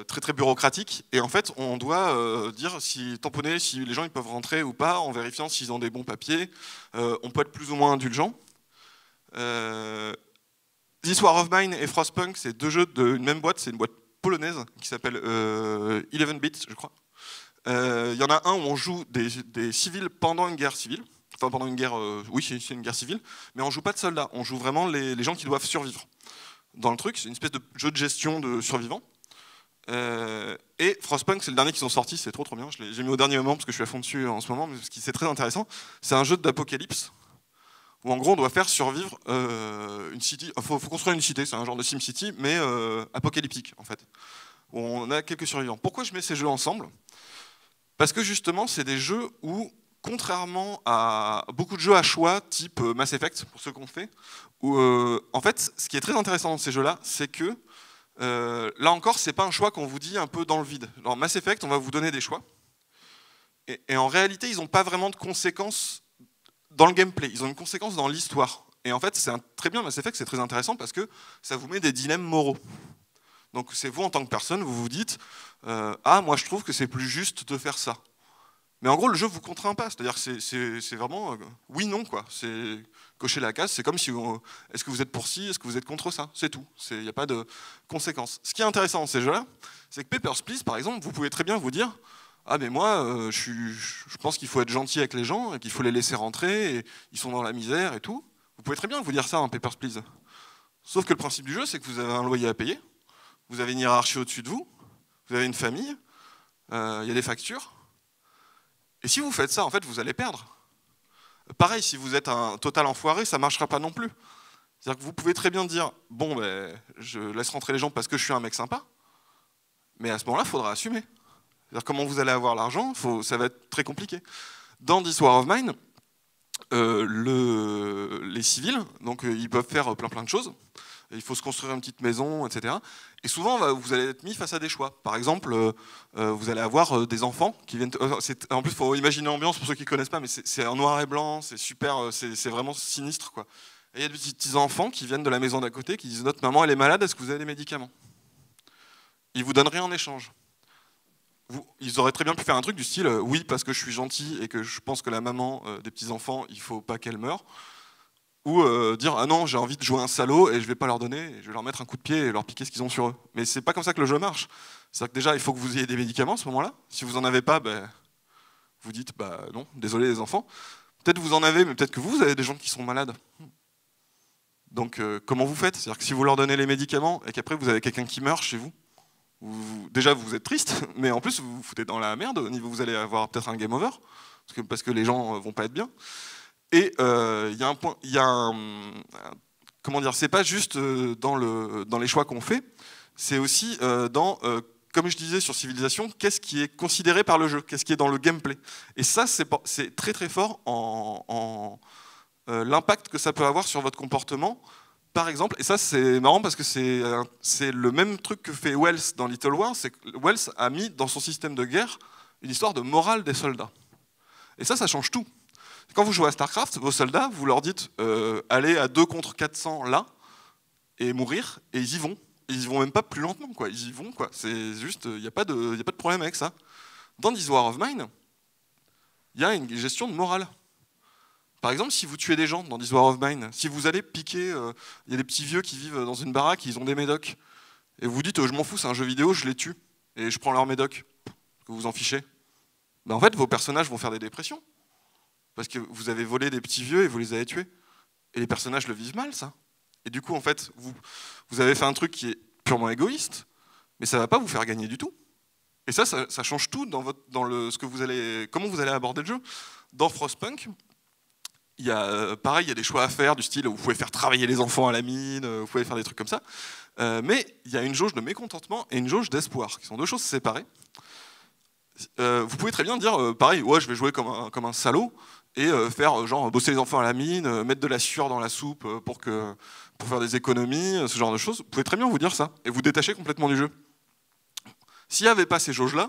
Très très bureaucratique et en fait on doit tamponner si les gens ils peuvent rentrer ou pas en vérifiant s'ils ont des bons papiers. On peut être plus ou moins indulgent. This War of Mine et Frostpunk, c'est deux jeux d'une même boîte, c'est une boîte polonaise qui s'appelle 11 Bits je crois. Il y en a un où on joue des civils pendant une guerre civile, enfin pendant une guerre, oui c'est une guerre civile, mais on joue pas de soldats, on joue vraiment les gens qui doivent survivre. Dans le truc, c'est une espèce de jeu de gestion de survivants. Et Frostpunk, c'est le dernier qu'ils ont sorti, c'est trop bien. J'ai mis au dernier moment parce que je suis à fond dessus en ce moment, mais c'est très intéressant. C'est un jeu d'apocalypse où en gros on doit faire survivre une city. Faut construire une cité, c'est un genre de SimCity, mais apocalyptique en fait. Où on a quelques survivants. Pourquoi je mets ces jeux ensemble? Parce que justement, c'est des jeux où, contrairement à beaucoup de jeux à choix, type Mass Effect, pour ceux qu'on fait, où en fait, ce qui est très intéressant dans ces jeux-là, c'est que là encore, c'est pas un choix qu'on vous dit un peu dans le vide. Dans Mass Effect, on va vous donner des choix. Et en réalité, ils n'ont pas vraiment de conséquences dans le gameplay. Ils ont une conséquence dans l'histoire. Et en fait, très bien, Mass Effect, c'est très intéressant parce que ça vous met des dilemmes moraux. Donc c'est vous, en tant que personne, vous vous dites moi je trouve que c'est plus juste de faire ça. Mais en gros, le jeu vous contraint pas. C'est-à-dire que c'est vraiment oui, non, quoi. C'est cocher la case. C'est comme si est-ce que vous êtes pour ci, est-ce que vous êtes contre ça. C'est tout. Il n'y a pas de conséquences. Ce qui est intéressant dans ces jeux-là, c'est que Papers, Please, par exemple, vous pouvez très bien vous dire mais moi, je pense qu'il faut être gentil avec les gens et qu'il faut les laisser rentrer. Et ils sont dans la misère et tout. Vous pouvez très bien vous dire ça en Papers, Please. Sauf que le principe du jeu, c'est que vous avez un loyer à payer, vous avez une hiérarchie au-dessus de vous, vous avez une famille, il y a des factures. Et si vous faites ça, en fait, vous allez perdre. Pareil, si vous êtes un total enfoiré, ça ne marchera pas non plus. C'est-à-dire que vous pouvez très bien dire je laisse rentrer les gens parce que je suis un mec sympa, mais à ce moment-là, il faudra assumer. C'est-à-dire comment vous allez avoir l'argent, ça va être très compliqué. Dans This War of Mine, les civils, donc ils peuvent faire plein de choses. Il faut se construire une petite maison, etc. Et souvent, vous allez être mis face à des choix. Par exemple, vous allez avoir des enfants qui viennent... En plus, il faut imaginer l'ambiance pour ceux qui ne connaissent pas, mais c'est en noir et blanc, c'est super, c'est vraiment sinistre, quoi. Et il y a des petits enfants qui viennent de la maison d'à côté, qui disent « Notre maman, elle est malade, est-ce que vous avez des médicaments ?» Ils ne vous donnent rien en échange. Ils auraient très bien pu faire un truc du style « Oui, parce que je suis gentil et que je pense que la maman des petits-enfants, il ne faut pas qu'elle meure. » Ou dire « Ah non, j'ai envie de jouer un salaud et je vais pas leur donner, et je vais leur mettre un coup de pied et leur piquer ce qu'ils ont sur eux. » Mais c'est pas comme ça que le jeu marche. C'est-à-dire que déjà, il faut que vous ayez des médicaments à ce moment-là. Si vous en avez pas, vous dites « Non, désolé les enfants. » Peut-être vous en avez, mais peut-être que vous avez des gens qui sont malades. Donc comment vous faites? C'est-à-dire que si vous leur donnez les médicaments et qu'après vous avez quelqu'un qui meurt chez vous, déjà vous êtes triste, mais en plus vous vous foutez dans la merde, au niveau vous allez avoir peut-être un game over, parce que les gens vont pas être bien. Et il y a un point, comment dire, c'est pas juste dans les choix qu'on fait, c'est aussi comme je disais sur Civilization, qu'est-ce qui est considéré par le jeu, qu'est-ce qui est dans le gameplay. Et ça, c'est très très fort en l'impact que ça peut avoir sur votre comportement. Par exemple, et ça c'est marrant parce que c'est le même truc que fait Wells dans Little Wars, c'est que Wells a mis dans son système de guerre une histoire de morale des soldats. Et ça change tout. Quand vous jouez à StarCraft, vos soldats, vous leur dites allez à 2 contre 400 là et mourir, et ils y vont. Et ils y vont même pas plus lentement, quoi. Ils y vont, quoi. C'est juste, il n'y a pas de problème avec ça. Dans This War of Mine, il y a une gestion de morale. Par exemple, si vous tuez des gens dans This War of Mine, si vous allez piquer, il y a des petits vieux qui vivent dans une baraque, ils ont des médocs, et vous dites je m'en fous, c'est un jeu vidéo, je les tue, et je prends leur médoc, que vous en fichez. Ben en fait, vos personnages vont faire des dépressions. Parce que vous avez volé des petits vieux et vous les avez tués. Et les personnages le vivent mal, ça. Et du coup, en fait, vous avez fait un truc qui est purement égoïste, mais ça ne va pas vous faire gagner du tout. Et ça change tout dans comment vous allez aborder le jeu. Dans Frostpunk, il y a, pareil, il y a des choix à faire, du style, vous pouvez faire travailler les enfants à la mine, vous pouvez faire des trucs comme ça. Mais il y a une jauge de mécontentement et une jauge d'espoir, qui sont deux choses séparées. Vous pouvez très bien dire, pareil, ouais, je vais jouer comme un salaud, et faire genre bosser les enfants à la mine, mettre de la sueur dans la soupe pour faire des économies, ce genre de choses. Vous pouvez très bien vous dire ça et vous détacher complètement du jeu. S'il n'y avait pas ces jauges-là,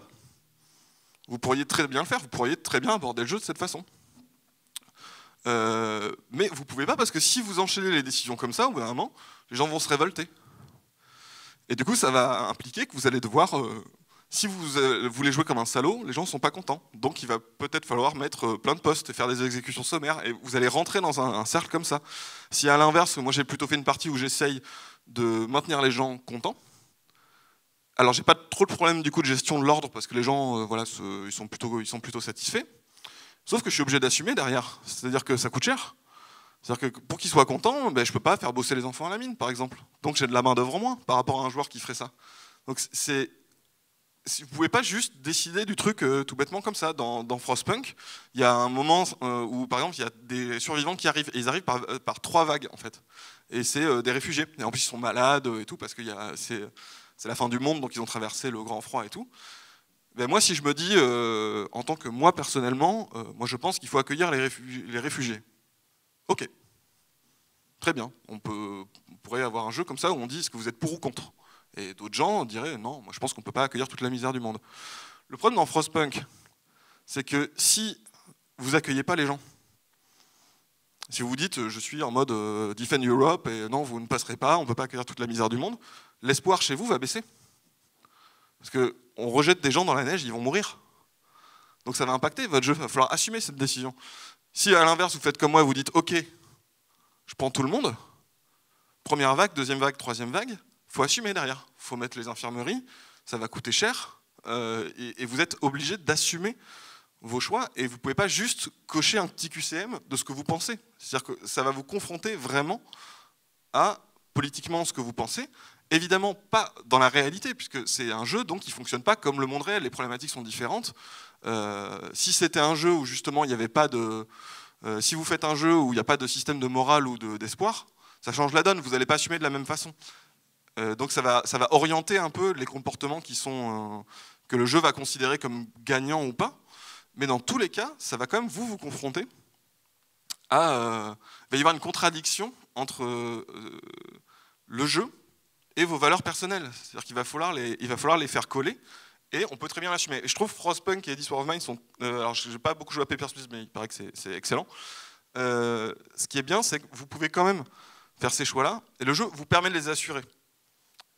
vous pourriez très bien le faire, vous pourriez très bien aborder le jeu de cette façon. Mais vous ne pouvez pas parce que si vous enchaînez les décisions comme ça, au bout d'un moment, les gens vont se révolter. Et du coup, ça va impliquer que vous allez devoir... si vous voulez jouer comme un salaud, les gens ne sont pas contents. Donc il va peut-être falloir mettre plein de postes et faire des exécutions sommaires. Et vous allez rentrer dans un cercle comme ça. Si à l'inverse, moi j'ai plutôt fait une partie où j'essaye de maintenir les gens contents. Alors j'ai pas trop de problème du coup de gestion de l'ordre parce que les gens voilà, ils sont plutôt satisfaits. Sauf que je suis obligé d'assumer derrière. C'est-à-dire que ça coûte cher. C'est-à-dire que pour qu'ils soient contents, ben, je ne peux pas faire bosser les enfants à la mine, par exemple. Donc j'ai de la main d'œuvre en moins par rapport à un joueur qui ferait ça. Donc vous ne pouvez pas juste décider du truc tout bêtement comme ça. Dans Frostpunk, il y a un moment où, par exemple, il y a des survivants qui arrivent, et ils arrivent par 3 vagues, en fait. Et c'est des réfugiés. Et en plus, ils sont malades et tout, parce que c'est la fin du monde, donc ils ont traversé le grand froid et tout. Ben moi, si je me dis, en tant que moi, personnellement, moi, je pense qu'il faut accueillir les réfugiés. Ok. Très bien. On pourrait avoir un jeu comme ça où on dit, est-ce que vous êtes pour ou contre ? Et d'autres gens diraient, non, moi je pense qu'on ne peut pas accueillir toute la misère du monde. Le problème dans Frostpunk, c'est que si vous accueillez pas les gens, si vous dites, je suis en mode Defend Europe, et non, vous ne passerez pas, on ne peut pas accueillir toute la misère du monde, l'espoir chez vous va baisser. Parce qu'on rejette des gens dans la neige, ils vont mourir. Donc ça va impacter votre jeu, il va falloir assumer cette décision. Si à l'inverse, vous faites comme moi, vous dites, ok, je prends tout le monde, première vague, deuxième vague, troisième vague, il faut assumer derrière. Il faut mettre les infirmeries, ça va coûter cher, et vous êtes obligé d'assumer vos choix, et vous ne pouvez pas juste cocher un petit QCM de ce que vous pensez. C'est-à-dire que ça va vous confronter vraiment à, politiquement, ce que vous pensez. Évidemment, pas dans la réalité, puisque c'est un jeu donc, qui ne fonctionne pas comme le monde réel, les problématiques sont différentes. Si c'était un jeu où justement il n'y avait pas de... si vous faites un jeu où il n'y a pas de système de morale ou d'espoir, ça change la donne, vous n'allez pas assumer de la même façon. Donc ça va orienter un peu les comportements que le jeu va considérer comme gagnants ou pas. Mais dans tous les cas, ça va quand même vous confronter à... il va y avoir une contradiction entre le jeu et vos valeurs personnelles. C'est-à-dire qu'il va falloir les faire coller. Et on peut très bien l'assumer. Et je trouve Frostpunk et This War of Mine sont... alors, je n'ai pas beaucoup joué à Papers, Please, mais il paraît que c'est excellent. Ce qui est bien, c'est que vous pouvez quand même faire ces choix-là, et le jeu vous permet de les assurer.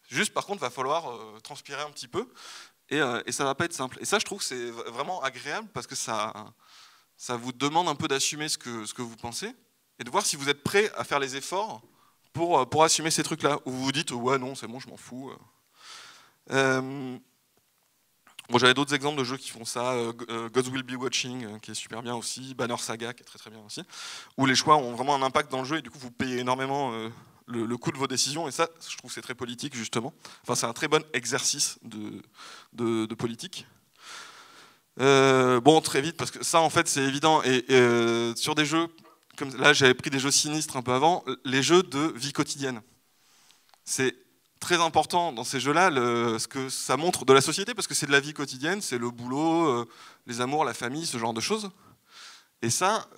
Juste, par contre, il va falloir transpirer un petit peu, et ça ne va pas être simple. Et ça, je trouve que c'est vraiment agréable, parce que ça vous demande un peu d'assumer ce que vous pensez, et de voir si vous êtes prêt à faire les efforts pour assumer ces trucs-là, où vous vous dites « ouais, non, c'est bon, je m'en fous ». Bon, j'avais d'autres exemples de jeux qui font ça, Gods Will Be Watching, qui est super bien aussi, Banner Saga, qui est très très bien aussi, où les choix ont vraiment un impact dans le jeu, et du coup vous payez énormément le coût de vos décisions, et ça, je trouve que c'est très politique, justement. Enfin, c'est un très bon exercice de politique. Bon, très vite, parce que ça, en fait, c'est évident, et sur des jeux, comme là, j'avais pris des jeux sinistres un peu avant, les jeux de vie quotidienne. C'est très important dans ces jeux-là, ce que ça montre de la société, parce que c'est de la vie quotidienne, c'est le boulot, les amours, la famille, ce genre de choses. Et ça,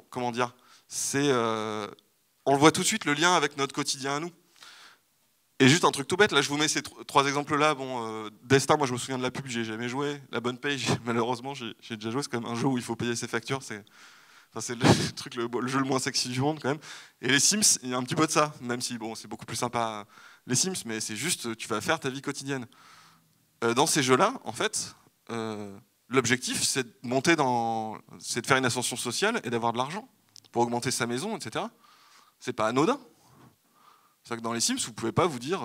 comment dire, on le voit tout de suite, le lien avec notre quotidien à nous. Et juste un truc tout bête, là je vous mets ces 3 exemples-là. Bon, Destin, moi je me souviens de la pub, j'ai jamais joué. La Bonne Paye, malheureusement, j'ai déjà joué, c'est quand même un jeu où il faut payer ses factures, Enfin, c'est le truc, le jeu le moins sexy du monde quand même. Et les Sims, il y a un petit peu de ça, même si bon, c'est beaucoup plus sympa les Sims, mais c'est juste tu vas faire ta vie quotidienne. Dans ces jeux-là, en fait, l'objectif c'est de monter c'est de faire une ascension sociale et d'avoir de l'argent pour augmenter sa maison, etc. C'est pas anodin. C'est-à-dire que dans les Sims, vous pouvez pas vous dire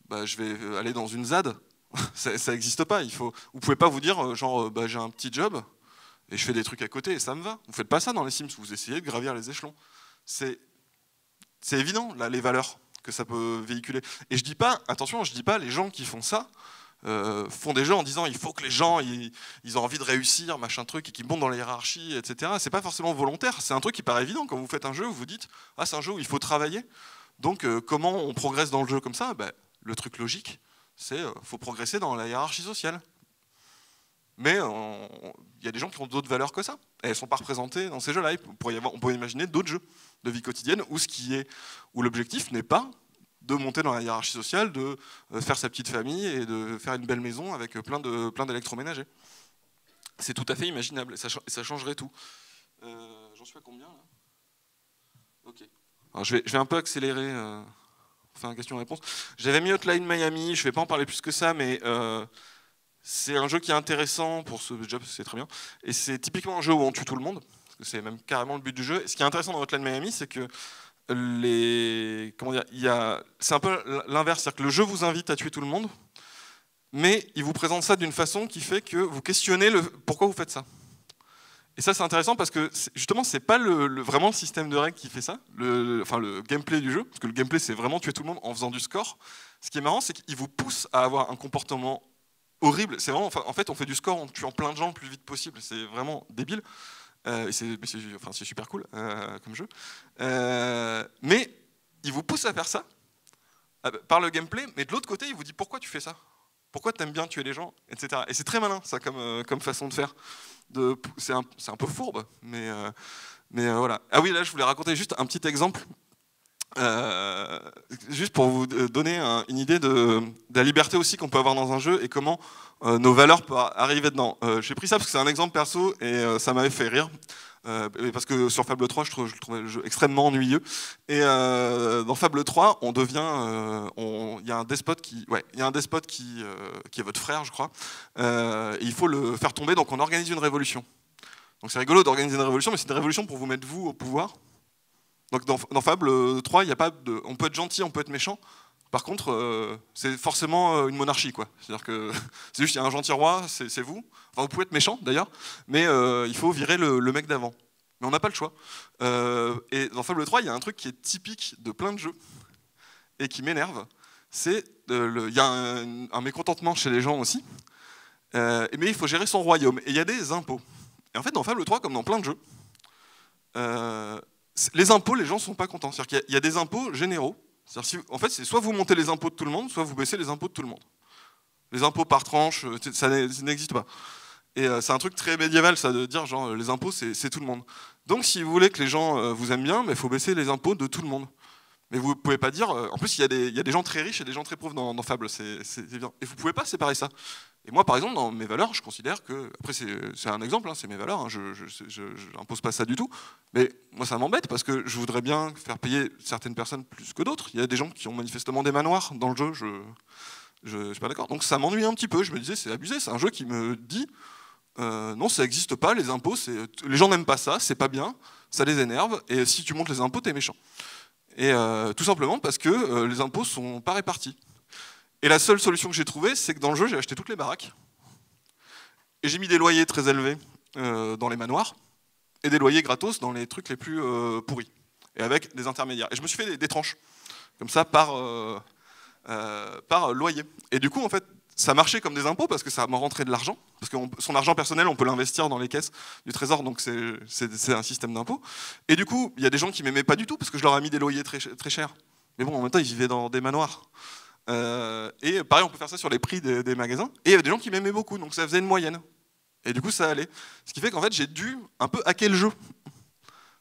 bah, je vais aller dans une ZAD. Ça n'existe pas. Vous pouvez pas vous dire genre bah, j'ai un petit job et je fais des trucs à côté et ça me va. Vous faites pas ça dans les Sims. Vous essayez de gravir les échelons. C'est évident là les valeurs que ça peut véhiculer. Et je dis pas, attention, je dis pas les gens qui font ça font des jeux en disant il faut que les gens ils ont envie de réussir, machin truc, et qu'ils montent dans la hiérarchie, etc. C'est pas forcément volontaire. C'est un truc qui paraît évident quand vous faites un jeu. Vous vous dites ah c'est un jeu où il faut travailler. Donc comment on progresse dans le jeu comme ça? Ben, le truc logique, c'est faut progresser dans la hiérarchie sociale. Mais il y a des gens qui ont d'autres valeurs que ça. Et elles ne sont pas représentées dans ces jeux-là. On pourrait imaginer d'autres jeux de vie quotidienne où l'objectif n'est pas de monter dans la hiérarchie sociale, de faire sa petite famille et de faire une belle maison avec plein d'électroménagers. C'est tout à fait imaginable. Et ça changerait tout. J'en suis à combien là? Ok. Alors, je vais un peu accélérer. Enfin, question-réponse. J'avais mis Hotline Miami. Je ne vais pas en parler plus que ça, mais c'est un jeu qui est intéressant pour ce job, c'est très bien. Et c'est typiquement un jeu où on tue tout le monde. Parce que c'est même carrément le but du jeu. Et ce qui est intéressant dans Hotline Miami, c'est que c'est un peu l'inverse, c'est-à-dire que le jeu vous invite à tuer tout le monde, mais il vous présente ça d'une façon qui fait que vous questionnez pourquoi vous faites ça. Et ça c'est intéressant parce que justement c'est pas vraiment le système de règles qui fait ça, enfin le gameplay du jeu, parce que le gameplay c'est vraiment tuer tout le monde en faisant du score. Ce qui est marrant c'est qu'il vous pousse à avoir un comportement horrible. C'est vraiment, en fait on fait du score en tuant plein de gens le plus vite possible, c'est vraiment débile. C'est super cool comme jeu. Mais il vous pousse à faire ça par le gameplay, mais de l'autre côté, il vous dit pourquoi tu fais ça? Pourquoi tu aimes bien tuer les gens, etc. Et c'est très malin, ça, comme façon de faire. C'est un peu fourbe, mais voilà. Ah oui, là, je voulais raconter juste un petit exemple. Juste pour vous donner une idée de la liberté aussi qu'on peut avoir dans un jeu et comment nos valeurs peuvent arriver dedans. J'ai pris ça parce que c'est un exemple perso et ça m'avait fait rire. Parce que sur Fable 3, je trouvais le jeu extrêmement ennuyeux. Et dans Fable 3, il y a un despote qui est votre frère, je crois. Et il faut le faire tomber, donc on organise une révolution. Donc c'est rigolo d'organiser une révolution, mais c'est une révolution pour vous mettre vous au pouvoir. Donc dans Fable 3, on peut être gentil, on peut être méchant. Par contre, c'est forcément une monarchie, quoi. C'est-à-dire que c'est juste il y a un gentil roi, c'est vous. Enfin, vous pouvez être méchant d'ailleurs, mais il faut virer le mec d'avant. Mais on n'a pas le choix. Et dans Fable 3, il y a un truc qui est typique de plein de jeux et qui m'énerve. Il y a un mécontentement chez les gens aussi, mais il faut gérer son royaume. Et il y a des impôts. Et en fait, dans Fable 3, comme dans plein de jeux, les impôts, les gens ne sont pas contents. C'est-à-dire qu'il y a des impôts généraux. En fait, c'est soit vous montez les impôts de tout le monde, soit vous baissez les impôts de tout le monde. Les impôts par tranche, ça n'existe pas. Et c'est un truc très médiéval, ça, de dire genre les impôts, c'est tout le monde. Donc, si vous voulez que les gens vous aiment bien, il faut baisser les impôts de tout le monde. Mais vous ne pouvez pas dire. En plus, il y a des gens très riches et des gens très pauvres dans Fable, c'est bien. Et vous ne pouvez pas séparer ça. Et moi, par exemple, dans mes valeurs, je considère que. Après, c'est un exemple, hein, c'est mes valeurs, hein, je n'impose pas ça du tout. Mais moi, ça m'embête parce que je voudrais bien faire payer certaines personnes plus que d'autres. Il y a des gens qui ont manifestement des manoirs dans le jeu, je ne suis pas d'accord. Donc ça m'ennuie un petit peu. Je me disais, c'est abusé, c'est un jeu qui me dit. Non, ça n'existe pas, les impôts, les gens n'aiment pas ça, c'est pas bien, ça les énerve, et si tu montes les impôts, t'es méchant. Et tout simplement parce que les impôts sont pas répartis. Et la seule solution que j'ai trouvée, c'est que dans le jeu, j'ai acheté toutes les baraques, et j'ai mis des loyers très élevés dans les manoirs, et des loyers gratos dans les trucs les plus pourris, et avec des intermédiaires. Et je me suis fait des tranches, comme ça, par loyer. Et du coup, en fait, ça marchait comme des impôts parce que ça m'a rentré de l'argent. Parce que son argent personnel, on peut l'investir dans les caisses du trésor, donc c'est un système d'impôts. Et du coup, il y a des gens qui m'aimaient pas du tout parce que je leur ai mis des loyers très, très chers. Mais bon, en même temps, ils vivaient dans des manoirs. Et pareil, on peut faire ça sur les prix des magasins. Et il y avait des gens qui m'aimaient beaucoup, donc ça faisait une moyenne. Et du coup, ça allait. Ce qui fait qu'en fait, j'ai dû un peu hacker le jeu.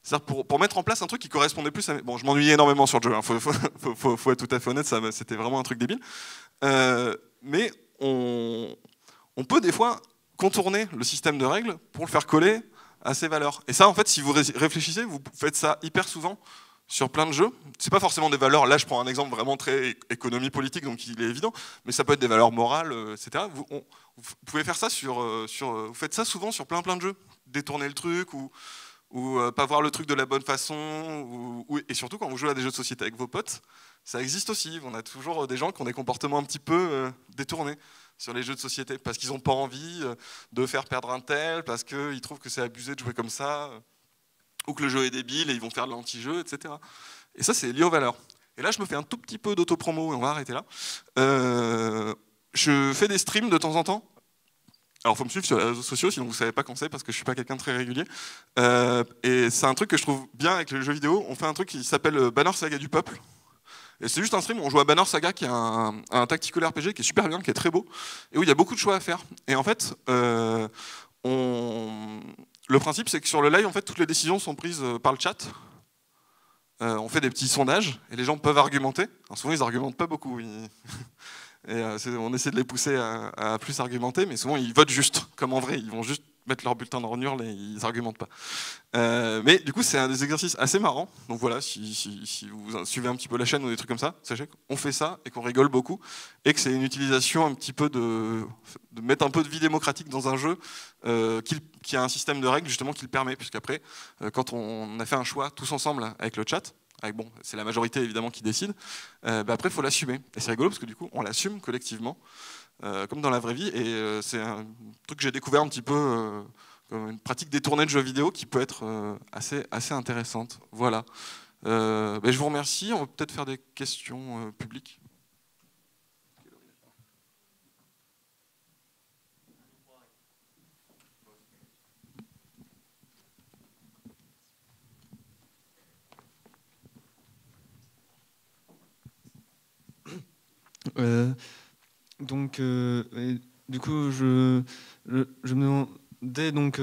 C'est-à-dire pour mettre en place un truc qui correspondait plus à... Bon, je m'ennuyais énormément sur le jeu, hein. Faut être tout à fait honnête, c'était vraiment un truc débile. Mais on peut des fois contourner le système de règles pour le faire coller à ces valeurs. Et ça, en fait, si vous réfléchissez, vous faites ça hyper souvent sur plein de jeux. C'est pas forcément des valeurs, là je prends un exemple vraiment très économie politique, donc il est évident, mais ça peut être des valeurs morales, etc. Vous pouvez faire ça vous faites ça souvent sur plein de jeux. Détourner le truc, ou pas voir le truc de la bonne façon, et surtout quand vous jouez à des jeux de société avec vos potes, ça existe aussi. On a toujours des gens qui ont des comportements un petit peu détournés sur les jeux de société, parce qu'ils n'ont pas envie de faire perdre un tel, parce qu'ils trouvent que c'est abusé de jouer comme ça, ou que le jeu est débile et ils vont faire de l'anti-jeu, etc. Et ça, c'est lié aux valeurs. Et là, je me fais un tout petit peu d'auto-promo, et on va arrêter là. Je fais des streams de temps en temps. Alors, il faut me suivre sur les réseaux sociaux, sinon vous ne savez pas quand c'est, parce que je ne suis pas quelqu'un de très régulier. Et c'est un truc que je trouve bien avec les jeux vidéo. On fait un truc qui s'appelle Banner Saga du Peuple. Et c'est juste un stream où on joue à Banner Saga, qui est un tactical RPG qui est super bien, qui est très beau, et où il y a beaucoup de choix à faire. Et en fait, le principe, c'est que sur le live, en fait, toutes les décisions sont prises par le chat. On fait des petits sondages, et les gens peuvent argumenter. Alors souvent, ils n'argumentent pas beaucoup. Et on essaie de les pousser à plus argumenter, mais souvent ils votent juste, comme en vrai, ils vont juste mettre leur bulletin dans l'urne et ils n'argumentent pas. Mais du coup, c'est un des exercices assez marrants. Donc voilà, si vous suivez un petit peu la chaîne ou des trucs comme ça, sachez qu'on fait ça et qu'on rigole beaucoup, et que c'est une utilisation un petit peu de mettre un peu de vie démocratique dans un jeu qui a un système de règles justement qui le permet, puisqu'après, quand on a fait un choix tous ensemble avec le chat, bon, c'est la majorité évidemment qui décide, après il faut l'assumer. Et c'est rigolo parce que du coup on l'assume collectivement, comme dans la vraie vie, et c'est un truc que j'ai découvert un petit peu comme une pratique détournée de jeux vidéo qui peut être assez intéressante. Voilà. Je vous remercie, on va peut-être faire des questions publiques. Donc, du coup, je me demandais, donc,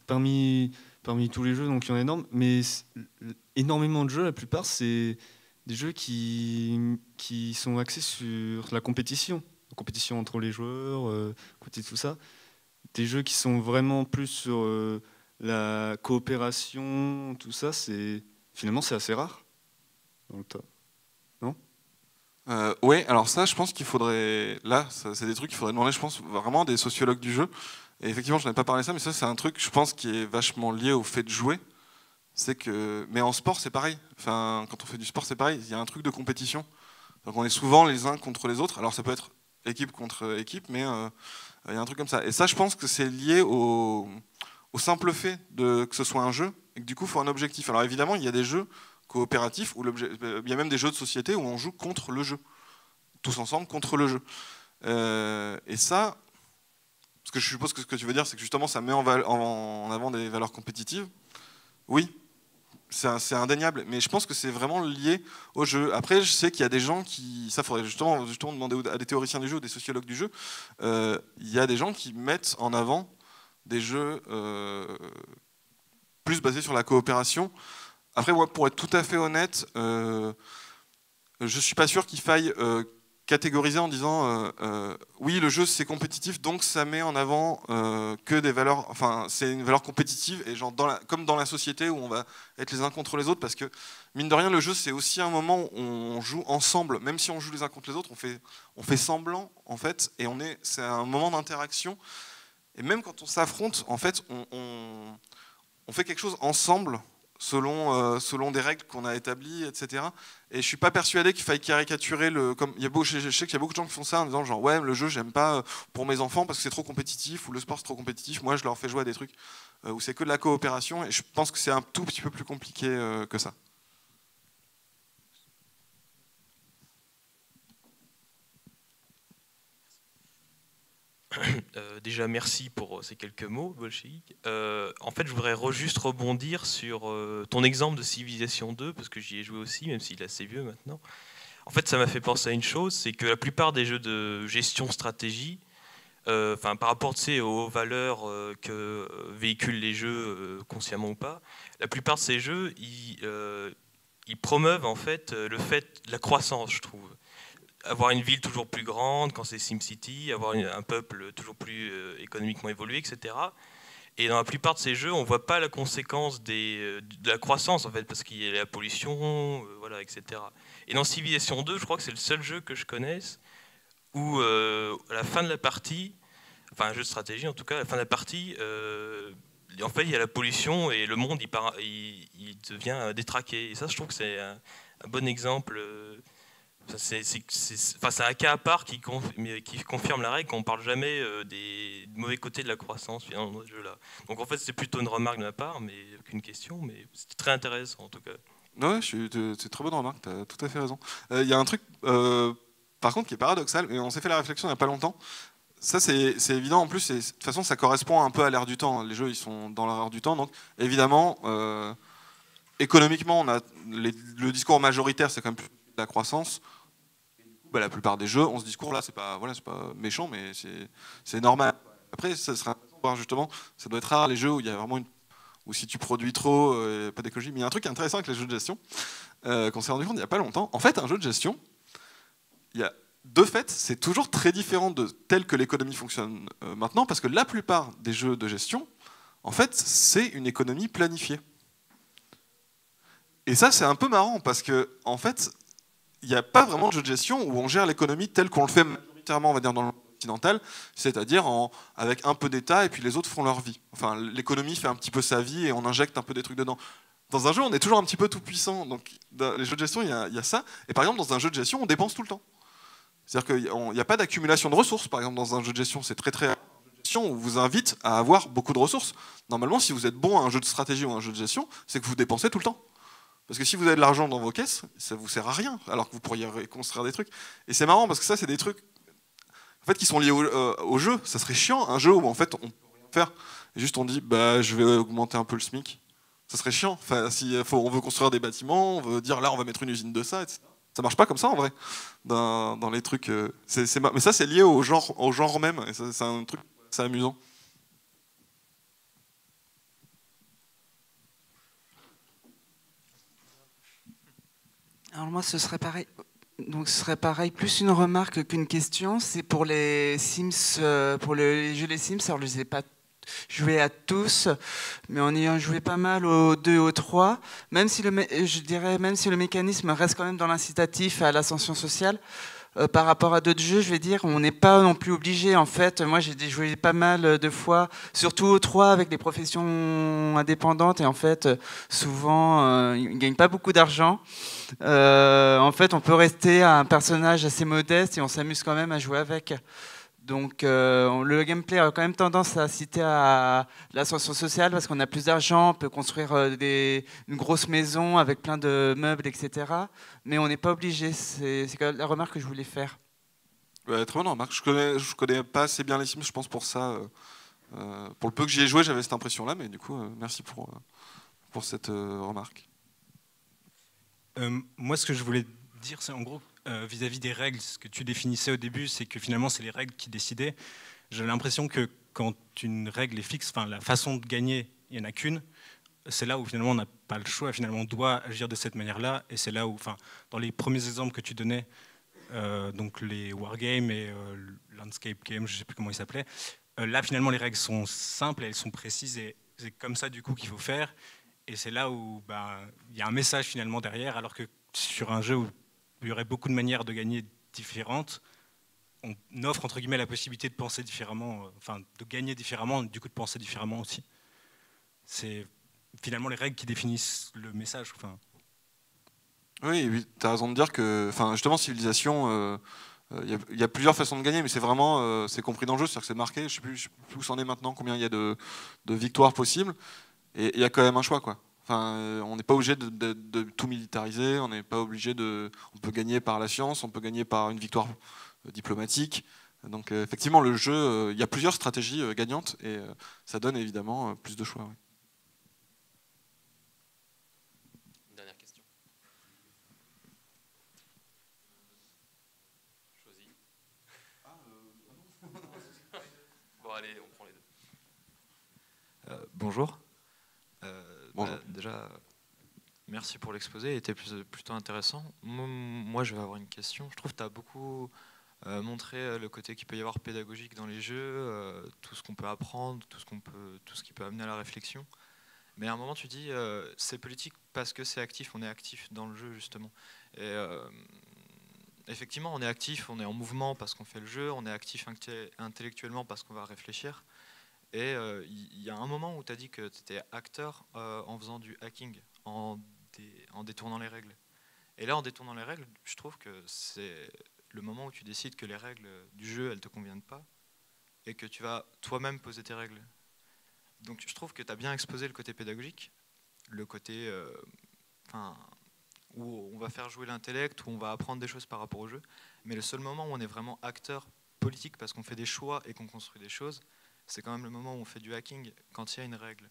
parmi tous les jeux, donc il y en a énorme, mais énormément de jeux, la plupart, c'est des jeux qui sont axés sur la compétition entre les joueurs, tout ça. Des jeux qui sont vraiment plus sur la coopération, tout ça, finalement, c'est assez rare dans le tas. Non ? Ouais, alors ça, je pense qu'il faudrait... Là, c'est des trucs qu'il faudrait demander, je pense, vraiment à des sociologues du jeu. Et effectivement, je n'avais pas parlé de ça, mais ça, c'est un truc, je pense, qui est vachement lié au fait de jouer. C'est que... Mais en sport, c'est pareil. Enfin, quand on fait du sport, c'est pareil. Il y a un truc de compétition. Donc on est souvent les uns contre les autres. Alors ça peut être équipe contre équipe, mais il y a un truc comme ça. Et ça, je pense que c'est lié au simple fait que ce soit un jeu, et que du coup, il faut un objectif. Alors évidemment, il y a des jeux coopératif, où il y a même des jeux de société où on joue contre le jeu, tous ensemble contre le jeu. Et ça, parce que je suppose que ce que tu veux dire, c'est que justement ça met en avant des valeurs compétitives. Oui, c'est indéniable, mais je pense que c'est vraiment lié au jeu. Après, je sais qu'il y a des gens qui, ça faudrait justement demander à des théoriciens du jeu, ou des sociologues du jeu, il y a des gens qui mettent en avant des jeux plus basés sur la coopération. Après, moi, pour être tout à fait honnête, je ne suis pas sûr qu'il faille catégoriser en disant oui, le jeu c'est compétitif, donc ça met en avant que des valeurs, enfin c'est une valeur compétitive, et genre comme dans la société où on va être les uns contre les autres, parce que mine de rien, le jeu c'est aussi un moment où on joue ensemble, même si on joue les uns contre les autres, on fait semblant en fait, et c'est un moment d'interaction, et même quand on s'affronte, en fait, on fait quelque chose ensemble, selon des règles qu'on a établies, etc. Et je suis pas persuadé qu'il faille caricaturer je sais qu'il y a beaucoup de gens qui font ça en disant genre ouais, le jeu j'aime pas pour mes enfants parce que c'est trop compétitif, ou le sport c'est trop compétitif, moi je leur fais jouer à des trucs où c'est que de la coopération, et je pense que c'est un tout petit peu plus compliqué que ça. Déjà, merci pour ces quelques mots, Bolchevique. En fait, je voudrais juste rebondir sur ton exemple de Civilization 2, parce que j'y ai joué aussi, même s'il est assez vieux maintenant. En fait, ça m'a fait penser à une chose, c'est que la plupart des jeux de gestion-stratégie, par rapport aux valeurs que véhiculent les jeux, consciemment ou pas, la plupart de ces jeux, ils promeuvent en fait la croissance, je trouve. Avoir une ville toujours plus grande quand c'est SimCity, avoir un peuple toujours plus économiquement évolué, etc. Et dans la plupart de ces jeux, on ne voit pas la conséquence de la croissance, en fait, parce qu'il y a la pollution, voilà, etc. Et dans Civilization 2, je crois que c'est le seul jeu que je connaisse où, à la fin de la partie, enfin un jeu de stratégie en tout cas, à la fin de la partie, en fait, il y a la pollution et le monde, il devient détraqué. Et ça, je trouve que c'est un bon exemple. C'est un cas à part qui confirme la règle qu'on ne parle jamais des mauvais côtés de la croissance dans ce jeu-là. Donc en fait, c'est plutôt une remarque de ma part, mais qu'une question, mais c'est très intéressant en tout cas. Ouais, c'est une très bonne remarque, tu as tout à fait raison. Il y a un truc, par contre, qui est paradoxal, et on s'est fait la réflexion il n'y a pas longtemps. Ça, c'est évident. En plus, de toute façon, ça correspond un peu à l'ère du temps. Les jeux, ils sont dans l'ère du temps. Donc, évidemment, économiquement, le discours majoritaire, c'est quand même plus la croissance. Bah, la plupart des jeux ont ce discours-là. C'est pas méchant, mais c'est normal. Après, ça sera justement, ça doit être rare les jeux où il y a vraiment où si tu produis trop, pas d'écologie. Mais il y a un truc intéressant avec les jeux de gestion qu'on s'est rendu compte il n'y a pas longtemps. En fait, un jeu de gestion, de fait, c'est toujours très différent de tel que l'économie fonctionne maintenant, parce que la plupart des jeux de gestion, en fait, c'est une économie planifiée. Et ça, c'est un peu marrant, parce que, en fait, il n'y a pas vraiment de jeu de gestion où on gère l'économie telle qu'on le fait majoritairement, on va dire, dans le monde occidental, c'est-à-dire avec un peu d'État et puis les autres font leur vie. Enfin, l'économie fait un petit peu sa vie et on injecte un peu des trucs dedans. Dans un jeu, on est toujours un petit peu tout puissant. Donc, dans les jeux de gestion, il y a ça. Et par exemple, dans un jeu de gestion, on dépense tout le temps. C'est-à-dire qu'il n'y a pas d'accumulation de ressources, par exemple, dans un jeu de gestion. C'est très, très rare. Un jeu de gestion où vous invite à avoir beaucoup de ressources. Normalement, si vous êtes bon à un jeu de stratégie ou à un jeu de gestion, c'est que vous dépensez tout le temps. Parce que si vous avez de l'argent dans vos caisses, ça ne vous sert à rien, alors que vous pourriez construire des trucs. Et c'est marrant, parce que ça, c'est des trucs en fait, qui sont liés au jeu. Ça serait chiant, un jeu où en fait, on ne peut rien faire. Et juste, on dit, bah, je vais augmenter un peu le SMIC. Ça serait chiant. Enfin, si on veut construire des bâtiments, on veut dire, là, on va mettre une usine de ça, etc. Ça marche pas comme ça en vrai. Dans les trucs, mais ça c'est lié au genre même. Et c'est un truc, c'est amusant. Alors moi, ce serait pareil. Donc ce serait pareil, plus une remarque qu'une question. C'est pour les Sims, pour les jeux les Sims. Alors je ne les ai pas joué à tous, mais en ayant joué pas mal aux 2 et aux 3, même si je dirais même si le mécanisme reste quand même dans l'incitatif à l'ascension sociale. Par rapport à d'autres jeux, je vais dire, on n'est pas non plus obligé. En fait, moi, j'ai joué pas mal de fois, surtout aux 3 avec des professions indépendantes. Et en fait, souvent, ils ne gagnent pas beaucoup d'argent. En fait, on peut rester un personnage assez modeste et on s'amuse quand même à jouer avec. Donc le gameplay a quand même tendance à citer à l'ascension sociale parce qu'on a plus d'argent, on peut construire une grosse maison avec plein de meubles, etc. Mais on n'est pas obligé, c'est la remarque que je voulais faire. Ouais, très bonne remarque. Je connais pas assez bien les Sims, je pense pour ça. Pour le peu que j'y ai joué, j'avais cette impression-là, mais du coup, merci pour cette remarque. Moi, ce que je voulais dire, c'est en gros, vis-à-vis des règles, ce que tu définissais au début, c'est que finalement, c'est les règles qui décidaient. J'ai l'impression que quand une règle est fixe, enfin, la façon de gagner, il n'y en a qu'une. C'est là où finalement on n'a pas le choix, finalement on doit agir de cette manière-là. Et c'est là où, enfin, dans les premiers exemples que tu donnais, donc les wargames et landscape games, je ne sais plus comment ils s'appelaient, là finalement les règles sont simples, et elles sont précises et c'est comme ça du coup qu'il faut faire. Et c'est là où il y a un message finalement derrière, alors que sur un jeu où il y aurait beaucoup de manières de gagner différentes, on offre entre guillemets la possibilité de penser différemment, enfin de gagner différemment, du coup de penser différemment aussi. C'est finalement les règles qui définissent le message. Enfin. Oui, tu as raison de dire que, justement, Civilisation, y a plusieurs façons de gagner, mais c'est vraiment, c'est compris dans le jeu, c'est-à-dire que c'est marqué. Je ne sais plus où c'en est maintenant, combien il y a de victoires possibles, et il y a quand même un choix, quoi. Enfin, on n'est pas obligé de tout militariser, on n'est pas obligé on peut gagner par la science, on peut gagner par une victoire diplomatique. Donc effectivement, le jeu, il y a plusieurs stratégies gagnantes et ça donne évidemment plus de choix. Oui. Une dernière question. Choisis. Bon allez, on prend les deux. Bonjour. Bonjour. Déjà, merci pour l'exposé, il était plutôt intéressant. Moi, je vais avoir une question. Je trouve que tu as beaucoup montrer le côté qu'il peut y avoir pédagogique dans les jeux, tout ce qu'on peut apprendre, tout ce qui peut amener à la réflexion. Mais à un moment, tu dis, c'est politique parce que c'est actif, on est actif dans le jeu, justement. Et effectivement, on est actif, on est en mouvement parce qu'on fait le jeu, on est actif intellectuellement parce qu'on va réfléchir. Et il y a un moment où tu as dit que tu étais acteur en faisant du hacking, en détournant les règles. Et là, en détournant les règles, je trouve que c'est le moment où tu décides que les règles du jeu, elles ne te conviennent pas, et que tu vas toi-même poser tes règles. Donc je trouve que tu as bien exposé le côté pédagogique, le côté où on va faire jouer l'intellect, où on va apprendre des choses par rapport au jeu, mais le seul moment où on est vraiment acteur politique parce qu'on fait des choix et qu'on construit des choses, c'est quand même le moment où on fait du hacking, quand il y a une règle.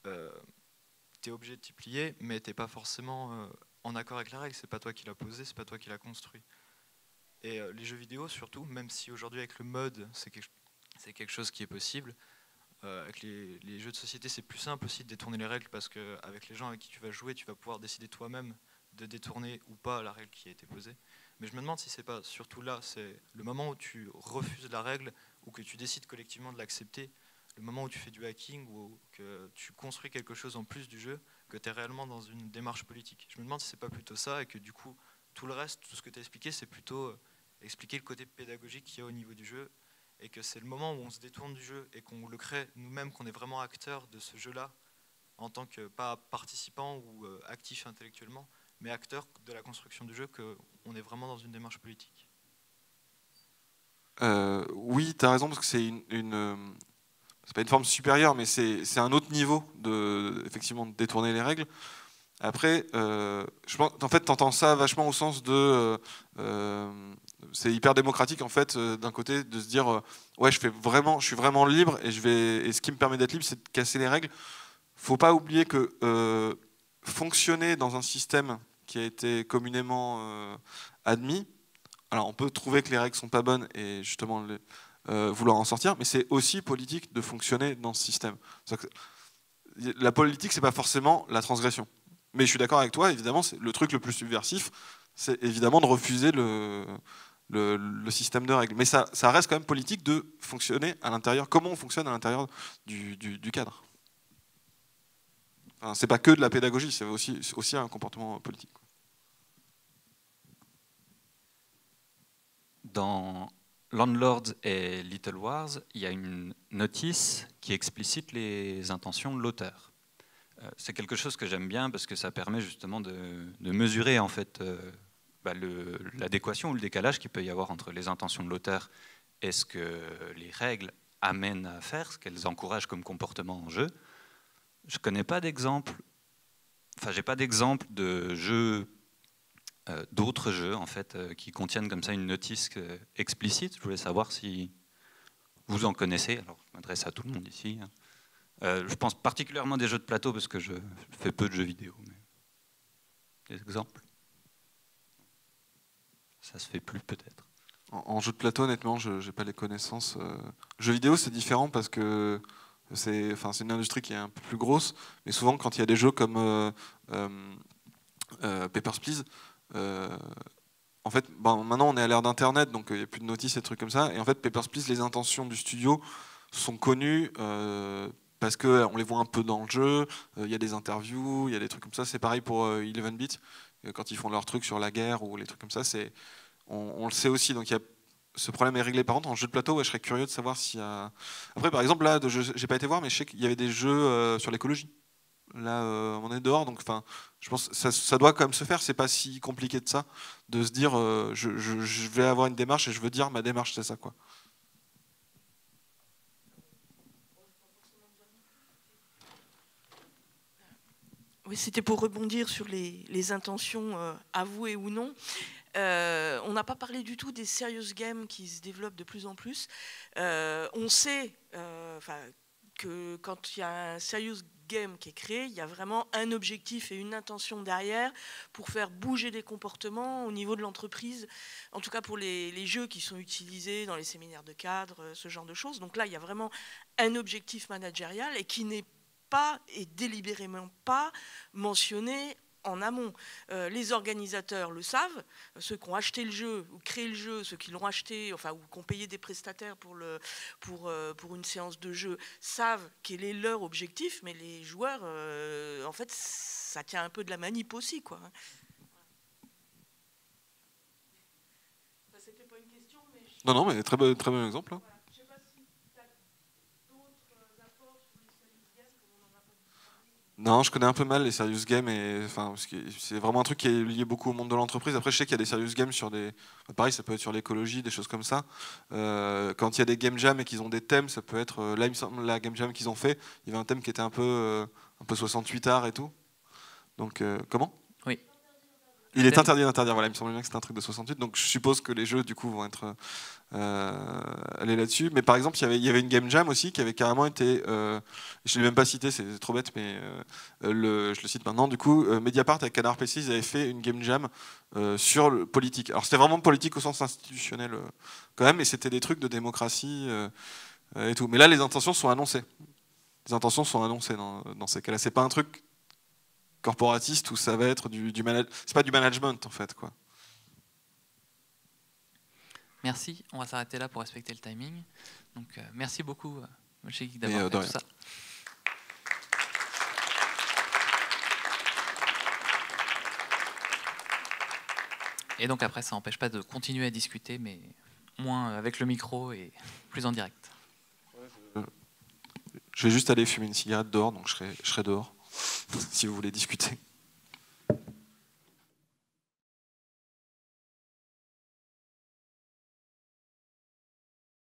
Tu es obligé de t'y plier, mais tu n'es pas forcément en accord avec la règle, c'est pas toi qui l'as posée, c'est pas toi qui l'as construit. Et les jeux vidéo surtout, même si aujourd'hui avec le mode c'est quelque chose qui est possible, avec les jeux de société c'est plus simple aussi de détourner les règles parce qu'avec les gens avec qui tu vas jouer, tu vas pouvoir décider toi-même de détourner ou pas la règle qui a été posée. Mais je me demande si c'est pas surtout là, c'est le moment où tu refuses la règle ou que tu décides collectivement de l'accepter, le moment où tu fais du hacking ou que tu construis quelque chose en plus du jeu, que tu es réellement dans une démarche politique. Je me demande si c'est pas plutôt ça et que du coup tout le reste, tout ce que tu as expliqué, c'est plutôt expliquer le côté pédagogique qu'il y a au niveau du jeu et que c'est le moment où on se détourne du jeu et qu'on le crée nous-mêmes, qu'on est vraiment acteur de ce jeu-là en tant que pas participant ou actif intellectuellement, mais acteur de la construction du jeu, qu'on est vraiment dans une démarche politique. Oui, tu as raison, parce que c'est c'est pas une forme supérieure, mais c'est un autre niveau effectivement, de détourner les règles. Après, je pense, en fait, tu entends ça vachement au sens de... c'est hyper démocratique, en fait, d'un côté, de se dire ouais, je suis vraiment libre, et ce qui me permet d'être libre, c'est de casser les règles. Faut pas oublier que fonctionner dans un système qui a été communément admis, alors on peut trouver que les règles sont pas bonnes et justement vouloir en sortir, mais c'est aussi politique de fonctionner dans ce système. La politique, c'est pas forcément la transgression. Mais je suis d'accord avec toi, évidemment, le truc le plus subversif, c'est évidemment de refuser le système de règles. Mais ça reste quand même politique de fonctionner à l'intérieur, comment on fonctionne à l'intérieur du cadre. Enfin, c'est pas que de la pédagogie, c'est aussi un comportement politique. Dans Landlords et Little Wars, il y a une notice qui explicite les intentions de l'auteur. C'est quelque chose que j'aime bien parce que ça permet justement de mesurer en fait l'adéquation ou le décalage qu'il peut y avoir entre les intentions de l'auteur et ce que les règles amènent à faire, ce qu'elles encouragent comme comportement en jeu. Je connais pas d'exemple, enfin j'ai pas d'exemple de jeux, d'autres jeux en fait qui contiennent comme ça une notice explicite. Je voulais savoir si vous en connaissez. Alors je m'adresse à tout le monde ici. Je pense particulièrement des jeux de plateau parce que je fais peu de jeux vidéo. Mais des exemples? Ça se fait plus peut-être. En jeu de plateau, honnêtement, je n'ai pas les connaissances. Jeux vidéo, c'est différent parce que c'est une industrie qui est un peu plus grosse. Mais souvent, quand il y a des jeux comme Papers, Please, en fait, maintenant on est à l'ère d'Internet, donc il n'y a plus de notices et de trucs comme ça. Et en fait, Papers, Please, les intentions du studio sont connues parce qu'on les voit un peu dans le jeu. Il y a des interviews, il y a des trucs comme ça. C'est pareil pour 11-bit, quand ils font leurs trucs sur la guerre ou les trucs comme ça. On le sait aussi. Donc ce problème est réglé. Par contre, en jeu de plateau, ouais, je serais curieux de savoir s'il y a. Après, par exemple, là, j'ai pas été voir, mais je sais qu'il y avait des jeux sur l'écologie. Là, on est dehors, donc je pense que ça doit quand même se faire. C'est pas si compliqué de ça, de se dire je vais avoir une démarche et je veux dire ma démarche, c'est ça, quoi. Oui, c'était pour rebondir sur les intentions avouées ou non. On n'a pas parlé du tout des serious games qui se développent de plus en plus. On sait que quand il y a un serious game qui est créé, il y a vraiment un objectif et une intention derrière pour faire bouger des comportements au niveau de l'entreprise, en tout cas pour les jeux qui sont utilisés dans les séminaires de cadre, ce genre de choses. Donc là, il y a vraiment un objectif managérial et qui n'est pas et délibérément pas mentionné en amont. Les organisateurs le savent, ceux qui ont acheté le jeu ou créé le jeu, ceux qui l'ont acheté, enfin, ou qui ont payé des prestataires pour une séance de jeu, savent quel est leur objectif, mais les joueurs, en fait, ça tient un peu de la manip aussi, quoi. C'était pas une question, mais... Non, mais très bon exemple. Hein. Voilà. Je sais pas si tu as d'autres apports sur les serious games, comme on en a pas parlé. Non, je connais un peu mal les serious games, parce que c'est vraiment un truc qui est lié beaucoup au monde de l'entreprise. Après, je sais qu'il y a des serious games sur des... Pareil, ça peut être sur l'écologie, des choses comme ça. Quand il y a des game jams et qu'ils ont des thèmes, ça peut être... Là, il me semble, la game jam qu'ils ont fait, il y avait un thème qui était un peu 68 art et tout. Donc, comment ? Oui. Il est interdit d'interdire, voilà, il me semble bien que c'était un truc de 68, donc je suppose que les jeux, du coup, vont être allés là-dessus. Mais par exemple, il y avait une game jam aussi qui avait carrément été... je ne l'ai même pas cité, c'est trop bête, mais je le cite maintenant. Du coup, Mediapart avec Canard PC, ils avaient fait une game jam sur le politique. Alors c'était vraiment politique au sens institutionnel quand même, et c'était des trucs de démocratie et tout. Mais là, les intentions sont annoncées. Les intentions sont annoncées dans ces cas-là. C'est pas un truc corporatiste où ça va être du management. C'est pas du management en fait, quoi. Merci, on va s'arrêter là pour respecter le timing. Donc merci beaucoup, Monsieur Geek, d'avoir fait tout ça. Et donc après, ça n'empêche pas de continuer à discuter, mais moins avec le micro et plus en direct. Je vais juste aller fumer une cigarette dehors, donc je serai dehors, si vous voulez discuter.